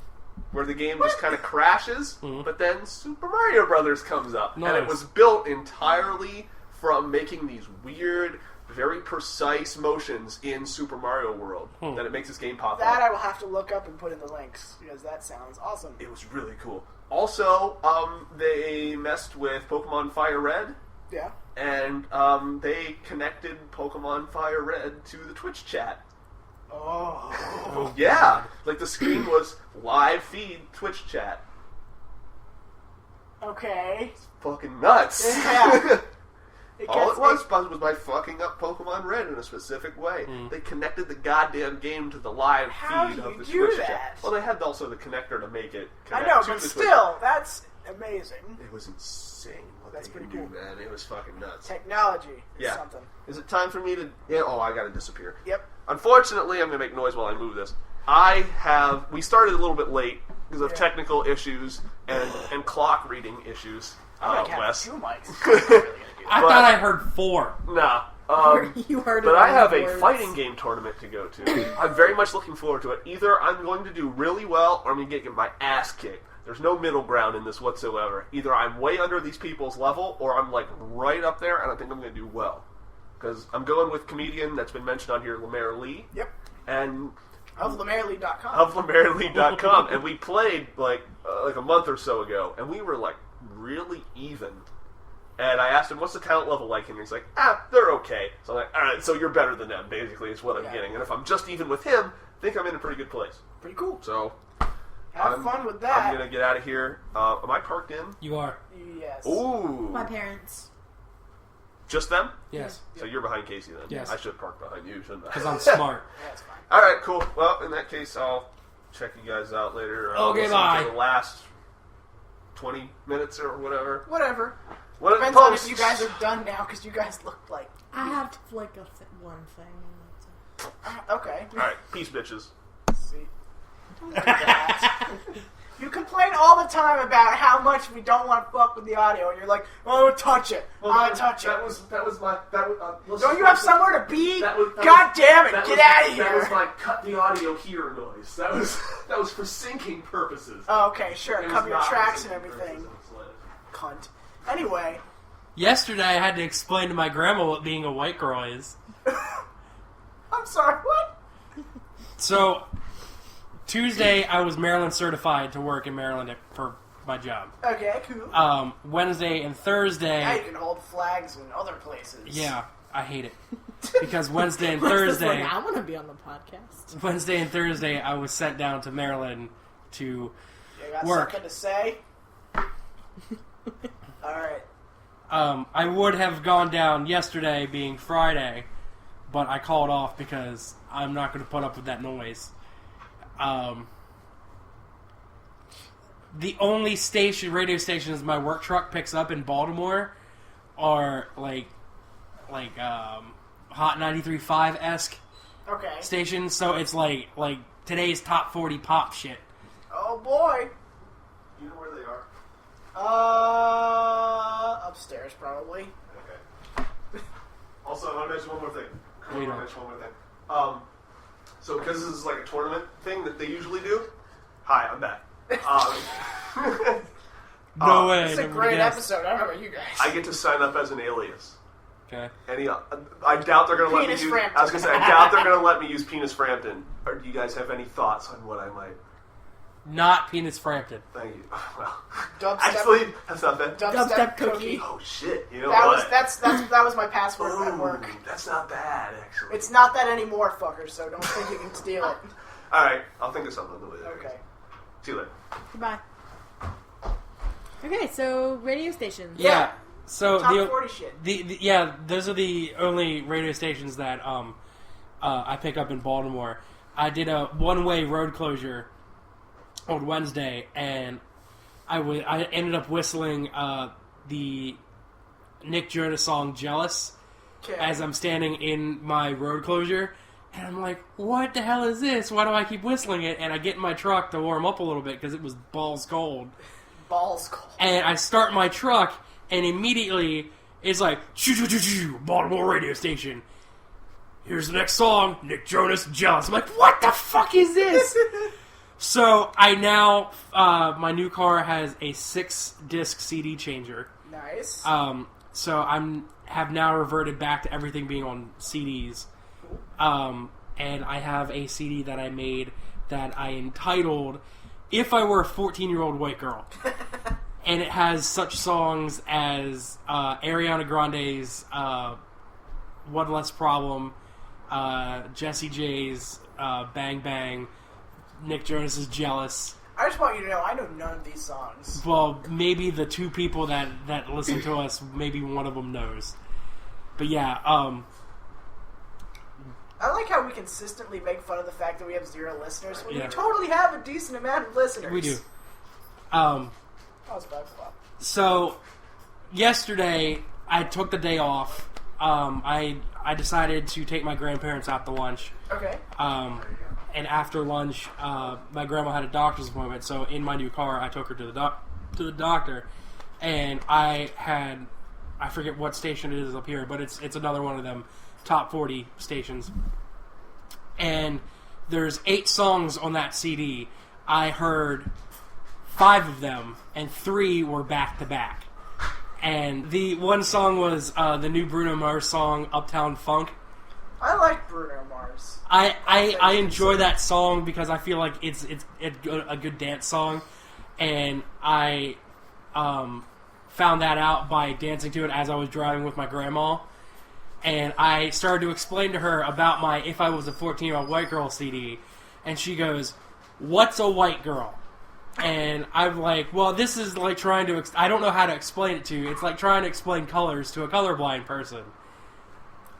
Where the game just kind of crashes, but then Super Mario Brothers comes up. Nice. And it was built entirely from making these weird, very precise motions in Super Mario World that it makes this game pop That up. I will have to look up and put in the links, because that sounds awesome. It was really cool. Also, they messed with Pokemon Fire Red, Yeah. and they connected Pokemon Fire Red to the Twitch chat. Oh. Yeah, like the screen was live feed Twitch chat. Okay. Fucking nuts. Yeah. All it was by fucking up Pokemon Red in a specific way. They connected the goddamn game to the live How feed do of you the do Twitch that? chat. Well, they had also the connector to make it I connect know, to but the Twitch still, chat. that's amazing. It was insane what That's they could pretty do, cool. man. It was fucking nuts. Technology is Yeah. something. Is it time for me to... Yeah, I gotta disappear. Yep. Unfortunately, I'm going to make noise while I move this. We started a little bit late because of technical issues and clock reading issues. I have Wes. 2 mics. I'm really gonna do I But- thought I heard 4. Nah. You heard it. But I in have the a words. fighting game tournament to go to. I'm very much looking forward to it. Either I'm going to do really well or I'm going to get my ass kicked. There's no middle ground in this whatsoever. Either I'm way under these people's level or I'm like right up there and I think I'm going to do well. Because I'm going with comedian that's been mentioned on here, Lemaire Lee. Yep. And Of LeMairLee.com. of LemaireLee.com, and we played like a month or so ago, and we were like really even. And I asked him, "What's the talent level like?" And he's like, they're okay." So I'm like, "All right, so you're better than them." Basically, is what I'm getting. And if I'm just even with him, I think I'm in a pretty good place. Pretty cool. So Have fun with that. I'm gonna get out of here. Am I parked in? You are. Yes. Ooh, My parents. just them? Yes. So you're behind Casey then? Yes. I should park behind you, shouldn't I? Because I'm smart. That's fine. All right, cool. Well, in that case, I'll check you guys out later. Okay, listen bye. to the last 20 minutes or whatever. Whatever. What Depends on if you guys are done now, because you guys look like... I have like one thing. Okay. Alright, peace, bitches. See. Don't do that. You complain all the time about how much we don't want to fuck with the audio, and you're like, "Oh, touch it. I'll touch it." That was my... Don't you have somewhere to be? that was- God damn it! that Get was- out of That was here. my cut the audio here noise. That was for syncing purposes. Oh, okay, sure. It was Cover your not for tracks and syncing everything. purposes. Cunt. Anyway. Yesterday, I had to explain to my grandma what being a white girl is. I'm sorry, what? So, Tuesday, I was Maryland certified to work in Maryland for my job. Okay, cool. Wednesday and Now Thursday... you can hold flags in other places. Yeah, I hate it. Because Wednesday and Like, Thursday... I want to be on the podcast. Wednesday and Thursday, I was sent down to Maryland to You got work. something to say? Alright. I would have gone down yesterday, being Friday, but I called off because I'm not going to put up with that noise. The only radio stations my work truck picks up in Baltimore are like Hot 93.5-esque Okay. stations, so it's like today's top 40 pop shit. Oh boy. You know where they are? Upstairs probably. Okay. Also, I want to mention one more thing. So because this is like a tournament thing that they usually do. Hi, I'm back. No way. It's a never great guessed. episode. I don't know about you guys. I get to sign up as an alias. Okay. I doubt they're going to let me Penis use. Frampton. I was going to say I doubt they're going to let me use Penis Frampton. Or do you guys have any thoughts on what I might? Not Penis Frampton. Thank you. Well, Dubstep- actually, that's not bad. Dubstep cookie. Oh shit! You know That what? that was my password at work. Ooh, that's not bad, actually. It's not that anymore, fucker. So don't think you can steal it. All right, I'll think of something on the way there. Okay. See you later. Goodbye. Okay, so radio stations. Yeah. So Top the 40 shit. yeah, those are the only radio stations that I pick up in Baltimore. I did a one-way road closure on Wednesday, and I ended up whistling the Nick Jonas song "Jealous" Okay. as I'm standing in my road closure, and I'm like, "What the hell is this? Why do I keep whistling it?" And I get in my truck to warm up a little bit because it was balls cold. Balls cold. And I start my truck, and immediately it's like, "Choo-choo-choo-choo, Baltimore radio station. Here's the next song, Nick Jonas, Jealous." I'm like, "What the fuck is this?" So I now, my new car has a 6-disc CD changer. Nice. So have now reverted back to everything being on CDs. And I have a CD that I made that I entitled "If I Were a 14-Year-Old White Girl." And it has such songs as Ariana Grande's "One Less Problem," Jessie J's "Bang Bang," Nick Jonas' "Jealous." I just want you to know, I know none of these songs. Well, maybe the two people that listen to us, maybe one of them knows. But yeah, I like how we consistently make fun of the fact that we have 0 listeners when Yeah. we totally have a decent amount of listeners. we do. That was bad. So, yesterday, I took the day off. I decided to take my grandparents out to lunch. Okay. And after lunch, my grandma had a doctor's appointment, so in my new car, I took her to the doctor. And I forget what station it is up here, but it's another one of them top 40 stations. And there's 8 songs on that CD. I heard 5 of them, and 3 were back to back. And the one song was the new Bruno Mars song, "Uptown Funk." I like Bruno Mars. I enjoy that song because I feel like it's a good dance song, and I found that out by dancing to it as I was driving with my grandma. And I started to explain to her about my "If I Was a 14-Year-Old White Girl" CD, and she goes, "What's a white girl?" And I'm like, well, this is like trying to... I don't know how to explain it to you. It's like trying to explain colors to a colorblind person.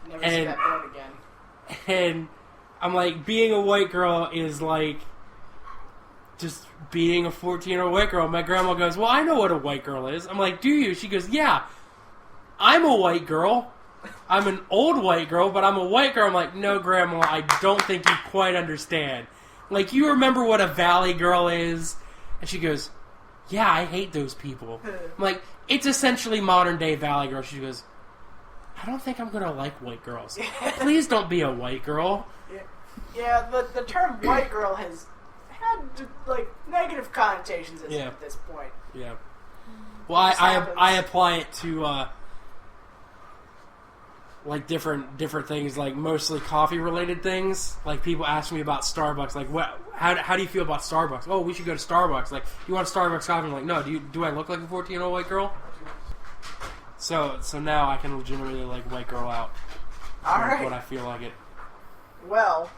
Never see that word again. And I'm like, being a white girl is like just being a 14-year-old white girl. My grandma goes, "Well, I know what a white girl is." I'm like, "Do you?" She goes, "Yeah, I'm a white girl. I'm an old white girl, but I'm a white girl." I'm like, "No, Grandma, I don't think you quite understand. Like, you remember what a valley girl is?" And she goes, "Yeah, I hate those people." I'm like, "It's essentially modern-day valley girl." She goes, "I don't think I'm going to like white girls. Please don't be a white girl." Yeah, the term white girl has had, like, negative connotations at this point. Yeah. Well, I apply it to, like, different things, like, mostly coffee-related things. Like, people ask me about Starbucks. Like, how do you feel about Starbucks? "Oh, we should go to Starbucks." Like, "You want a Starbucks coffee?" I'm like, "No, do I look like a 14-year-old white girl?" So now I can legitimately, like, white girl out. Alright. When I feel like it. Well,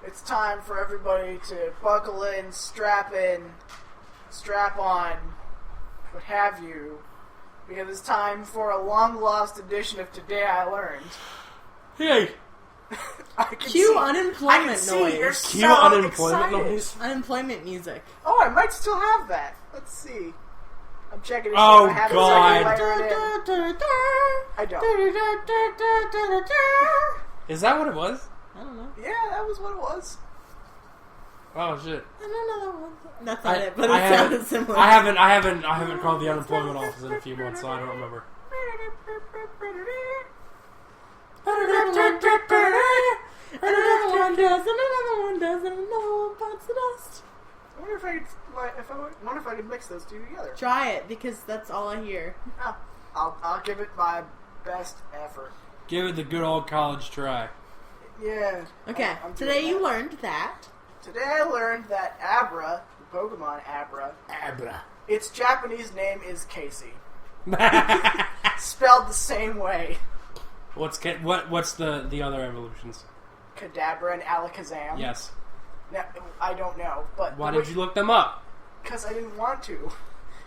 it's time for everybody to buckle in, strap on, what have you, because it's time for a long-lost edition of Today I Learned. Hey! Cue unemployment I can see you're noise. so Cue unemployment excited. noise. Unemployment music. Oh, I might still have that. Let's see. I'm checking it. Oh, I have it God. so I can layer it in. I don't. Is that what it was? I don't know. Yeah, that was what it was. Oh shit! That's not it, but it sounded similar. I haven't called the unemployment office in a few months, so I don't remember. Another one does, and no one bites the dust. I wonder if I could mix those two together. Try it, because that's all I hear. Oh, I'll give it my best effort. Give it the good old college try. Yeah. Okay, I'm today doing you that. learned that. Today I learned that Abra, the Pokemon Abra, 's Japanese name is Casey. Spelled the same way. What's the other evolutions? Kadabra and Alakazam. Yes. Now, I don't know, but Why did you look them up? Because I didn't want to.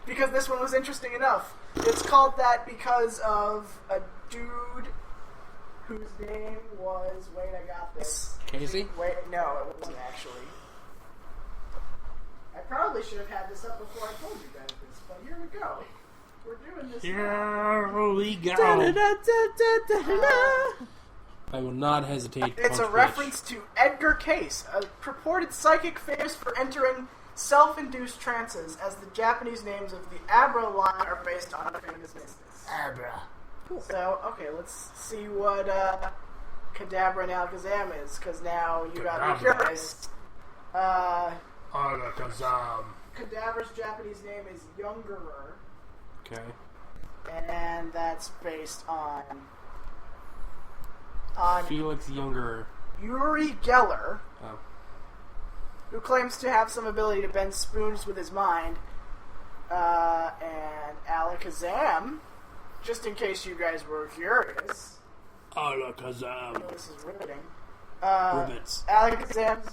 Because this one was interesting enough. It's called that because of a dude whose name was... Wait, I got this. Casey? Wait, no, it wasn't actually. I probably should have had this up before I told you guys this, but here we go. We're doing this. Here we go. I will not hesitate to It's a punch reference to Edgar Cayce, a purported psychic famous for entering self-induced trances, as the Japanese names of the Abra line are based on famous instances. Abra. So, okay, let's see what Kadabra and Alakazam is, because now you got me curious. Alakazam. Kadabra's Japanese name is Youngerer, Okay. and that's based on Felix Younger. Yuri Geller, Oh. who claims to have some ability to bend spoons with his mind, and Alakazam, just in case you guys were curious. Alakazam. This is riveting. Ribbits. Alakazam's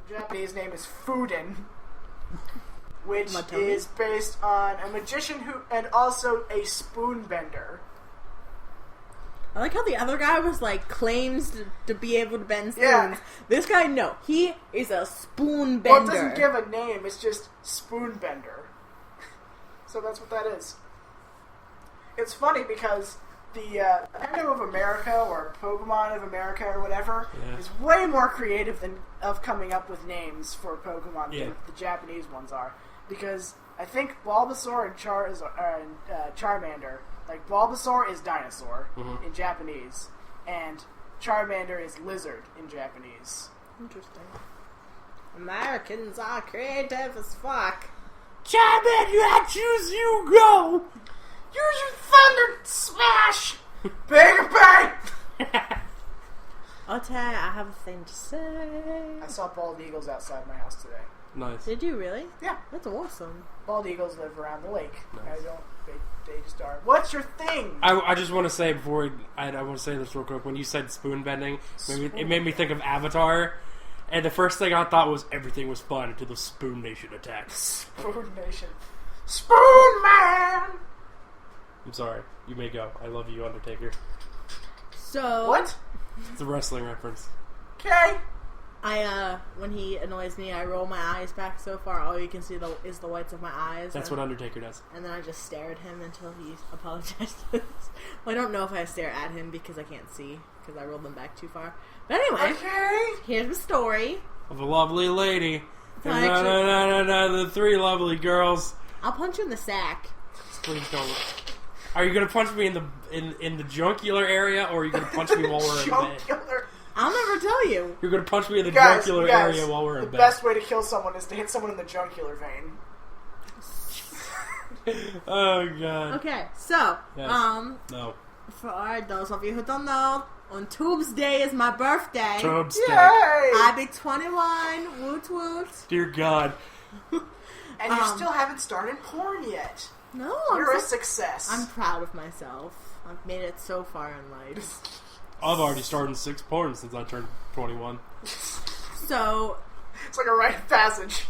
Japanese name is Fuden, which is based on a magician who, and also a spoon bender. I like how the other guy was like claims to be able to bend spoons. Yeah. This guy, no, he is a spoon bender. Well, it doesn't give a name; it's just spoon bender. So that's what that is. It's funny because the Nintendo of America or Pokemon of America or whatever is way more creative than of coming up with names for Pokemon than the Japanese ones are. Because I think Bulbasaur and Charmander, like Bulbasaur is dinosaur in Japanese, and Charmander is lizard in Japanese. Interesting. Americans are creative as fuck. Charmander, I choose you, go! Use your thunder smash! Big bang! I'll tell you, I have a thing to say. I saw bald eagles outside my house today. Nice. Did you really? Yeah. That's awesome. Bald eagles live around the lake. Nice. They just are. What's your thing? I just want to say before I want to say this real quick. When you said spoon bending, it made me think of Avatar, and the first thing I thought was everything was fun until the Spoon Nation attacked. Spoon Nation. Spoon Man! I'm sorry. You may go. I love you, Undertaker. So What? It's a wrestling reference. Okay. When he annoys me, I roll my eyes back so far, all you can see is the whites of my eyes. That's what Undertaker does. And then I just stare at him until he apologizes. Well, I don't know if I stare at him because I can't see, because I rolled them back too far. But anyway, here's the story. Of a lovely lady. Actually- The three lovely girls. I'll punch you in the sack. Please don't. Are you gonna punch me in the jungular area, or are you gonna punch me while we're in bed? Jungular. I'll never tell you. You're gonna punch me in the Guys, jungular area while we're in the bed. best way to kill someone is to hit someone in the jungular vein. Oh god. Okay, so, Yes. No. for those of you who don't know, on Tuesday is my birthday. Tube stick. Yay! I'll be 21. Woot woot. Dear God. And you still haven't started porn yet. No, You're a I'm success. proud of myself. I've made it so far in life. I've already started 6 porn since I turned 21. So, It's like a rite of passage.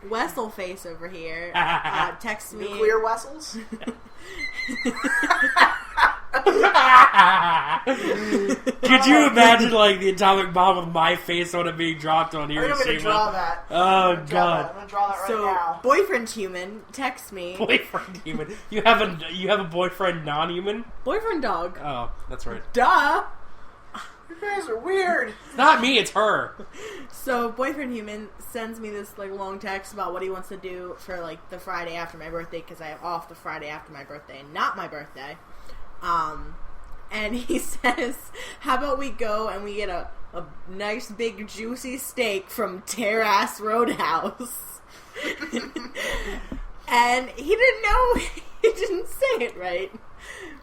Wesselface over here texts me. Nuclear vessels? Could you imagine, like, the atomic bomb with my face on it being dropped on I'm going to Hiroshima? draw that. Oh, I'm gonna God. draw that right So, now. boyfriend human texts me. Boyfriend human. You have a boyfriend non-human? Boyfriend dog. Oh, that's right. Duh. You guys are weird. It's not me, it's her. So, boyfriend human sends me this like long text about what he wants to do for like the Friday after my birthday, because I have off the Friday after my birthday and not my birthday. And he says, how about we go and we get a nice big juicy steak from Terrace Roadhouse. And he didn't know, he didn't say it right.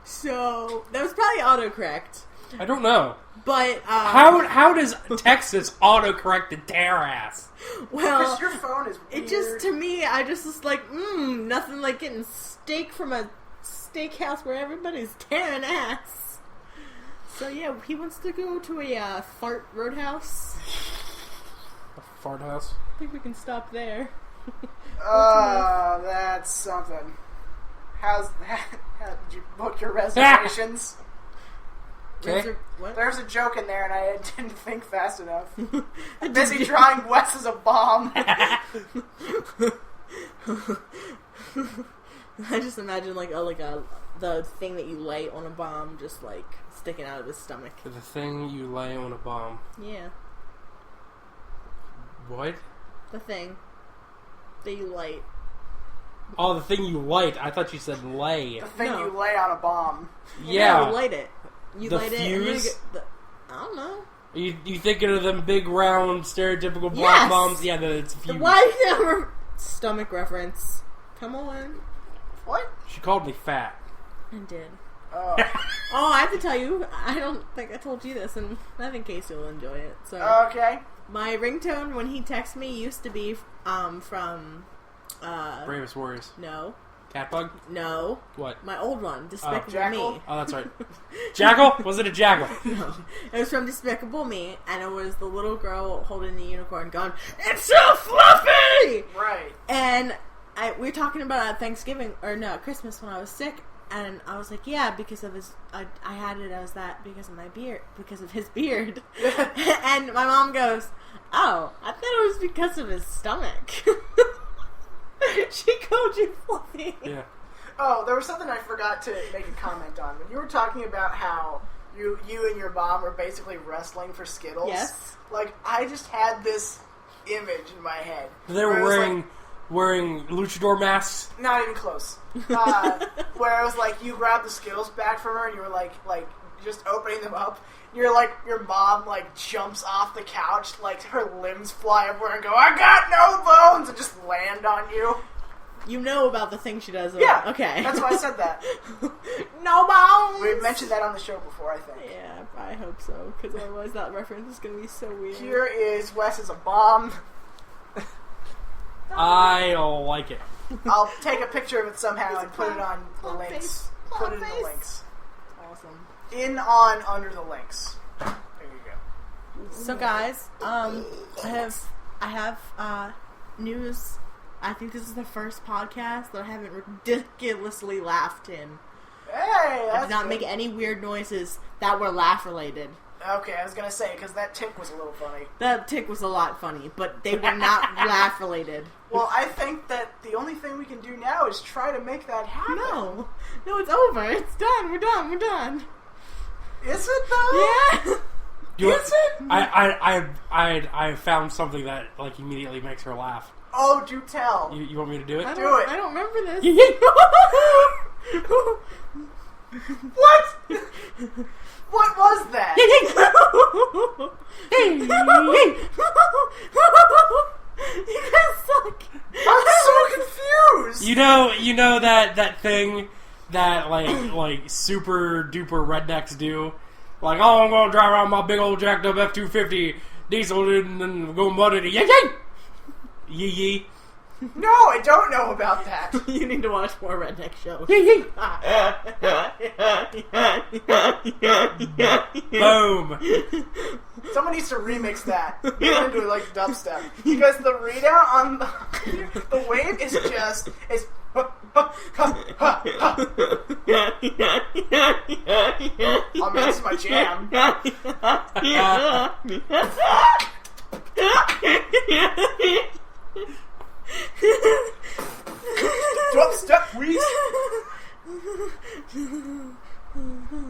So, that was probably autocorrect. I don't know. But, How does Texas autocorrect the terrace? well, Because your phone is weird. it just, to me, I just was like, nothing like getting steak from a steakhouse where everybody's tearing ass. So yeah, he wants to go to a fart roadhouse. A fart house? I think we can stop there. That's something. How did you book your reservations? Okay. What? There's a joke in there and I didn't think fast enough. I'm busy drawing Wes as a bomb. I just imagine the thing that you lay on a bomb just like sticking out of his stomach. The thing you lay on a bomb. Yeah. What? The thing that you light. Oh, the thing you light. I thought you said lay. The thing No. you lay on a bomb. Yeah. You light it. You The light it. fuse? I don't know. You thinking of them big round stereotypical black Yes! bombs? Yeah, then it's fuse. Why never stomach reference? Come on. What? She called me fat. I did. Oh. Oh, I have to tell you, I don't think I told you this, and I think Casey will enjoy it. So Okay. my ringtone when he texts me used to be from Bravest Warriors. no, Catbug? no, What? my old one, Despicable Jackal? Me. Oh, that's right. Jackal? Was it a jackal? No, it was from Despicable Me, and it was the little girl holding the unicorn going, "It's so fluffy!" Right. And we were talking about it at Thanksgiving, or no, Christmas when I was sick, and I was like, yeah, because of his, I had it as that because of my beard, because of his beard. And my mom goes, oh, I thought it was because of his stomach. She called you fluffy. Yeah. Oh, there was something I forgot to make a comment on. When you were talking about how you and your mom were basically wrestling for Skittles. Yes. Like, I just had this image in my head. They were where it was wearing luchador masks. not even close. Where it was like you grabbed the Skittles back from her and you were like just opening them up. You're like, your mom like jumps off the couch, like her limbs fly everywhere and go, I got no bones, and just land on you. You know about the thing she does. Yeah. Okay. That's why I said that. No bones. We mentioned that on the show before, I think. Yeah, I hope so, because otherwise that reference is going to be so weird. Here is Wes as a bomb. I like it. I'll take a picture of it somehow and put it on the Claw links. face. Put Claw it in the face. links. Awesome. In, on, under the links. There you go. So guys, I have news. I think this is the first podcast that I haven't ridiculously laughed in. Hey, I that's did not good. make any weird noises that were laugh related. Okay, I was gonna say, because that tick was a little funny. That tick was a lot funny, but they were not laugh related. Well, I think that the only thing we can do now is try to make that happen. No, it's over. It's done. We're done. Is it though? Yeah. Is it? I found something that like immediately makes her laugh. Oh, do tell. You want me to do it? Do it. I don't remember this. What? What was that? You guys suck. I'm so confused. You know that thing that like super duper rednecks do? Like, oh, I'm gonna drive around my big old jacked up F-250 diesel and then go mud it. Yee yee. Yee. No, I don't know about that. You need to watch more redneck shows. Yee. Boom. Someone needs to remix that. Get into like dubstep because the readout on the wave is just is. Oh man, this is my jam. Dubstep, please.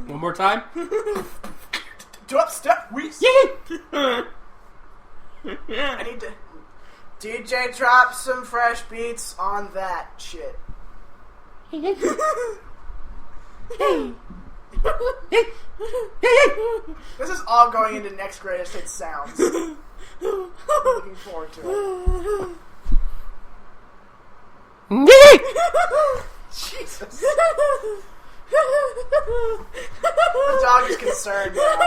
One more time. Dubstep, please. Yee. I need to DJ drop some fresh beats on that shit. This is all going into next greatest hit sounds. I'm looking forward to it. Jesus. The dog is concerned now.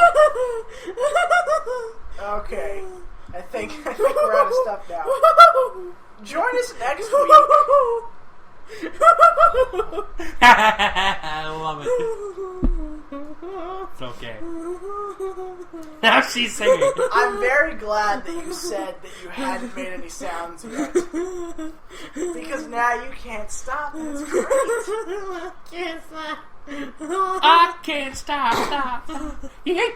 Okay. I think we're out of stuff now. Join us next week. I love it. It's okay. Now she's singing. I'm very glad that you said that you hadn't made any sounds yet. Because now you can't stop, and it's great. I can't stop. Yee.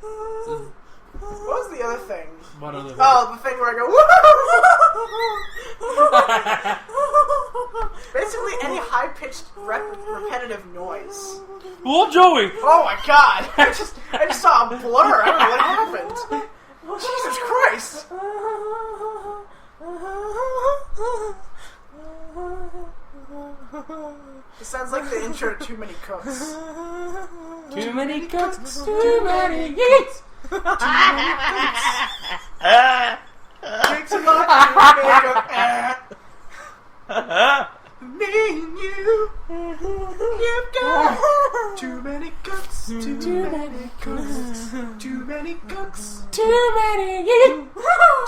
What was the other thing? What other thing? Oh, the thing where I go, woo! any high-pitched, repetitive noise. Well, Joey. Oh my god! I just saw a blur. I don't know what happened. Jesus Christ! It sounds like the intro to Too Many Cooks. Too many cooks, too many eats. Takes a lot to make me and you. You've got too many cooks, too many cooks, too many cooks, Too many eat.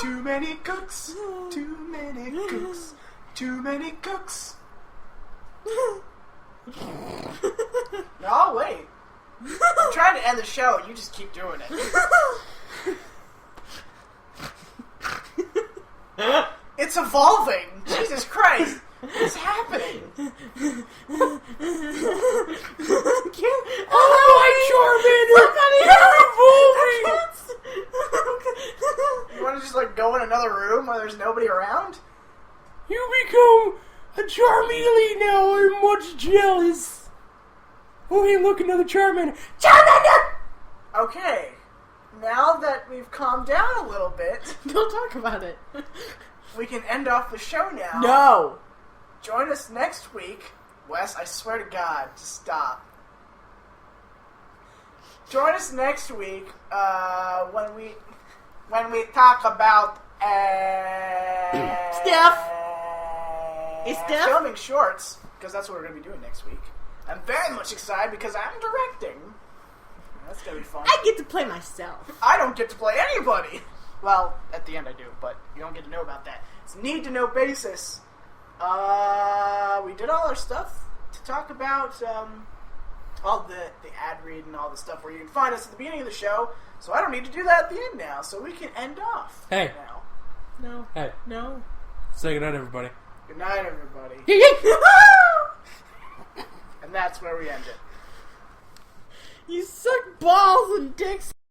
too many cooks, too many cooks, too many cooks. No, wait. I'm trying to end the show. You just keep doing it. It's evolving. Jesus Christ. What's happening? Oh, my Charmander! You want to just like go in another room where there's nobody around? You become a Charmeleon now. I'm much jealous. Oh, hey, look, another Charmander. Charmander! Okay. Now that we've calmed down a little bit, Don't talk about it. we can end off the show now. No. Join us next week. Wes, I swear to God, just stop. Join us next week when we talk about Steph. Hey, Steph? filming shorts, because that's what we're going to be doing next week. I'm very much excited because I'm directing. That's going to be fun. I get to play myself. I don't get to play anybody. Well, at the end I do, but you don't get to know about that. It's a need-to-know basis. We did all our stuff to talk about all the ad read and all the stuff where you can find us at the beginning of the show, so I don't need to do that at the end now, so we can end off Hey. now. No. Hey, No. say goodnight, everybody. Good night, everybody. And that's where we end it. You suck balls and dicks.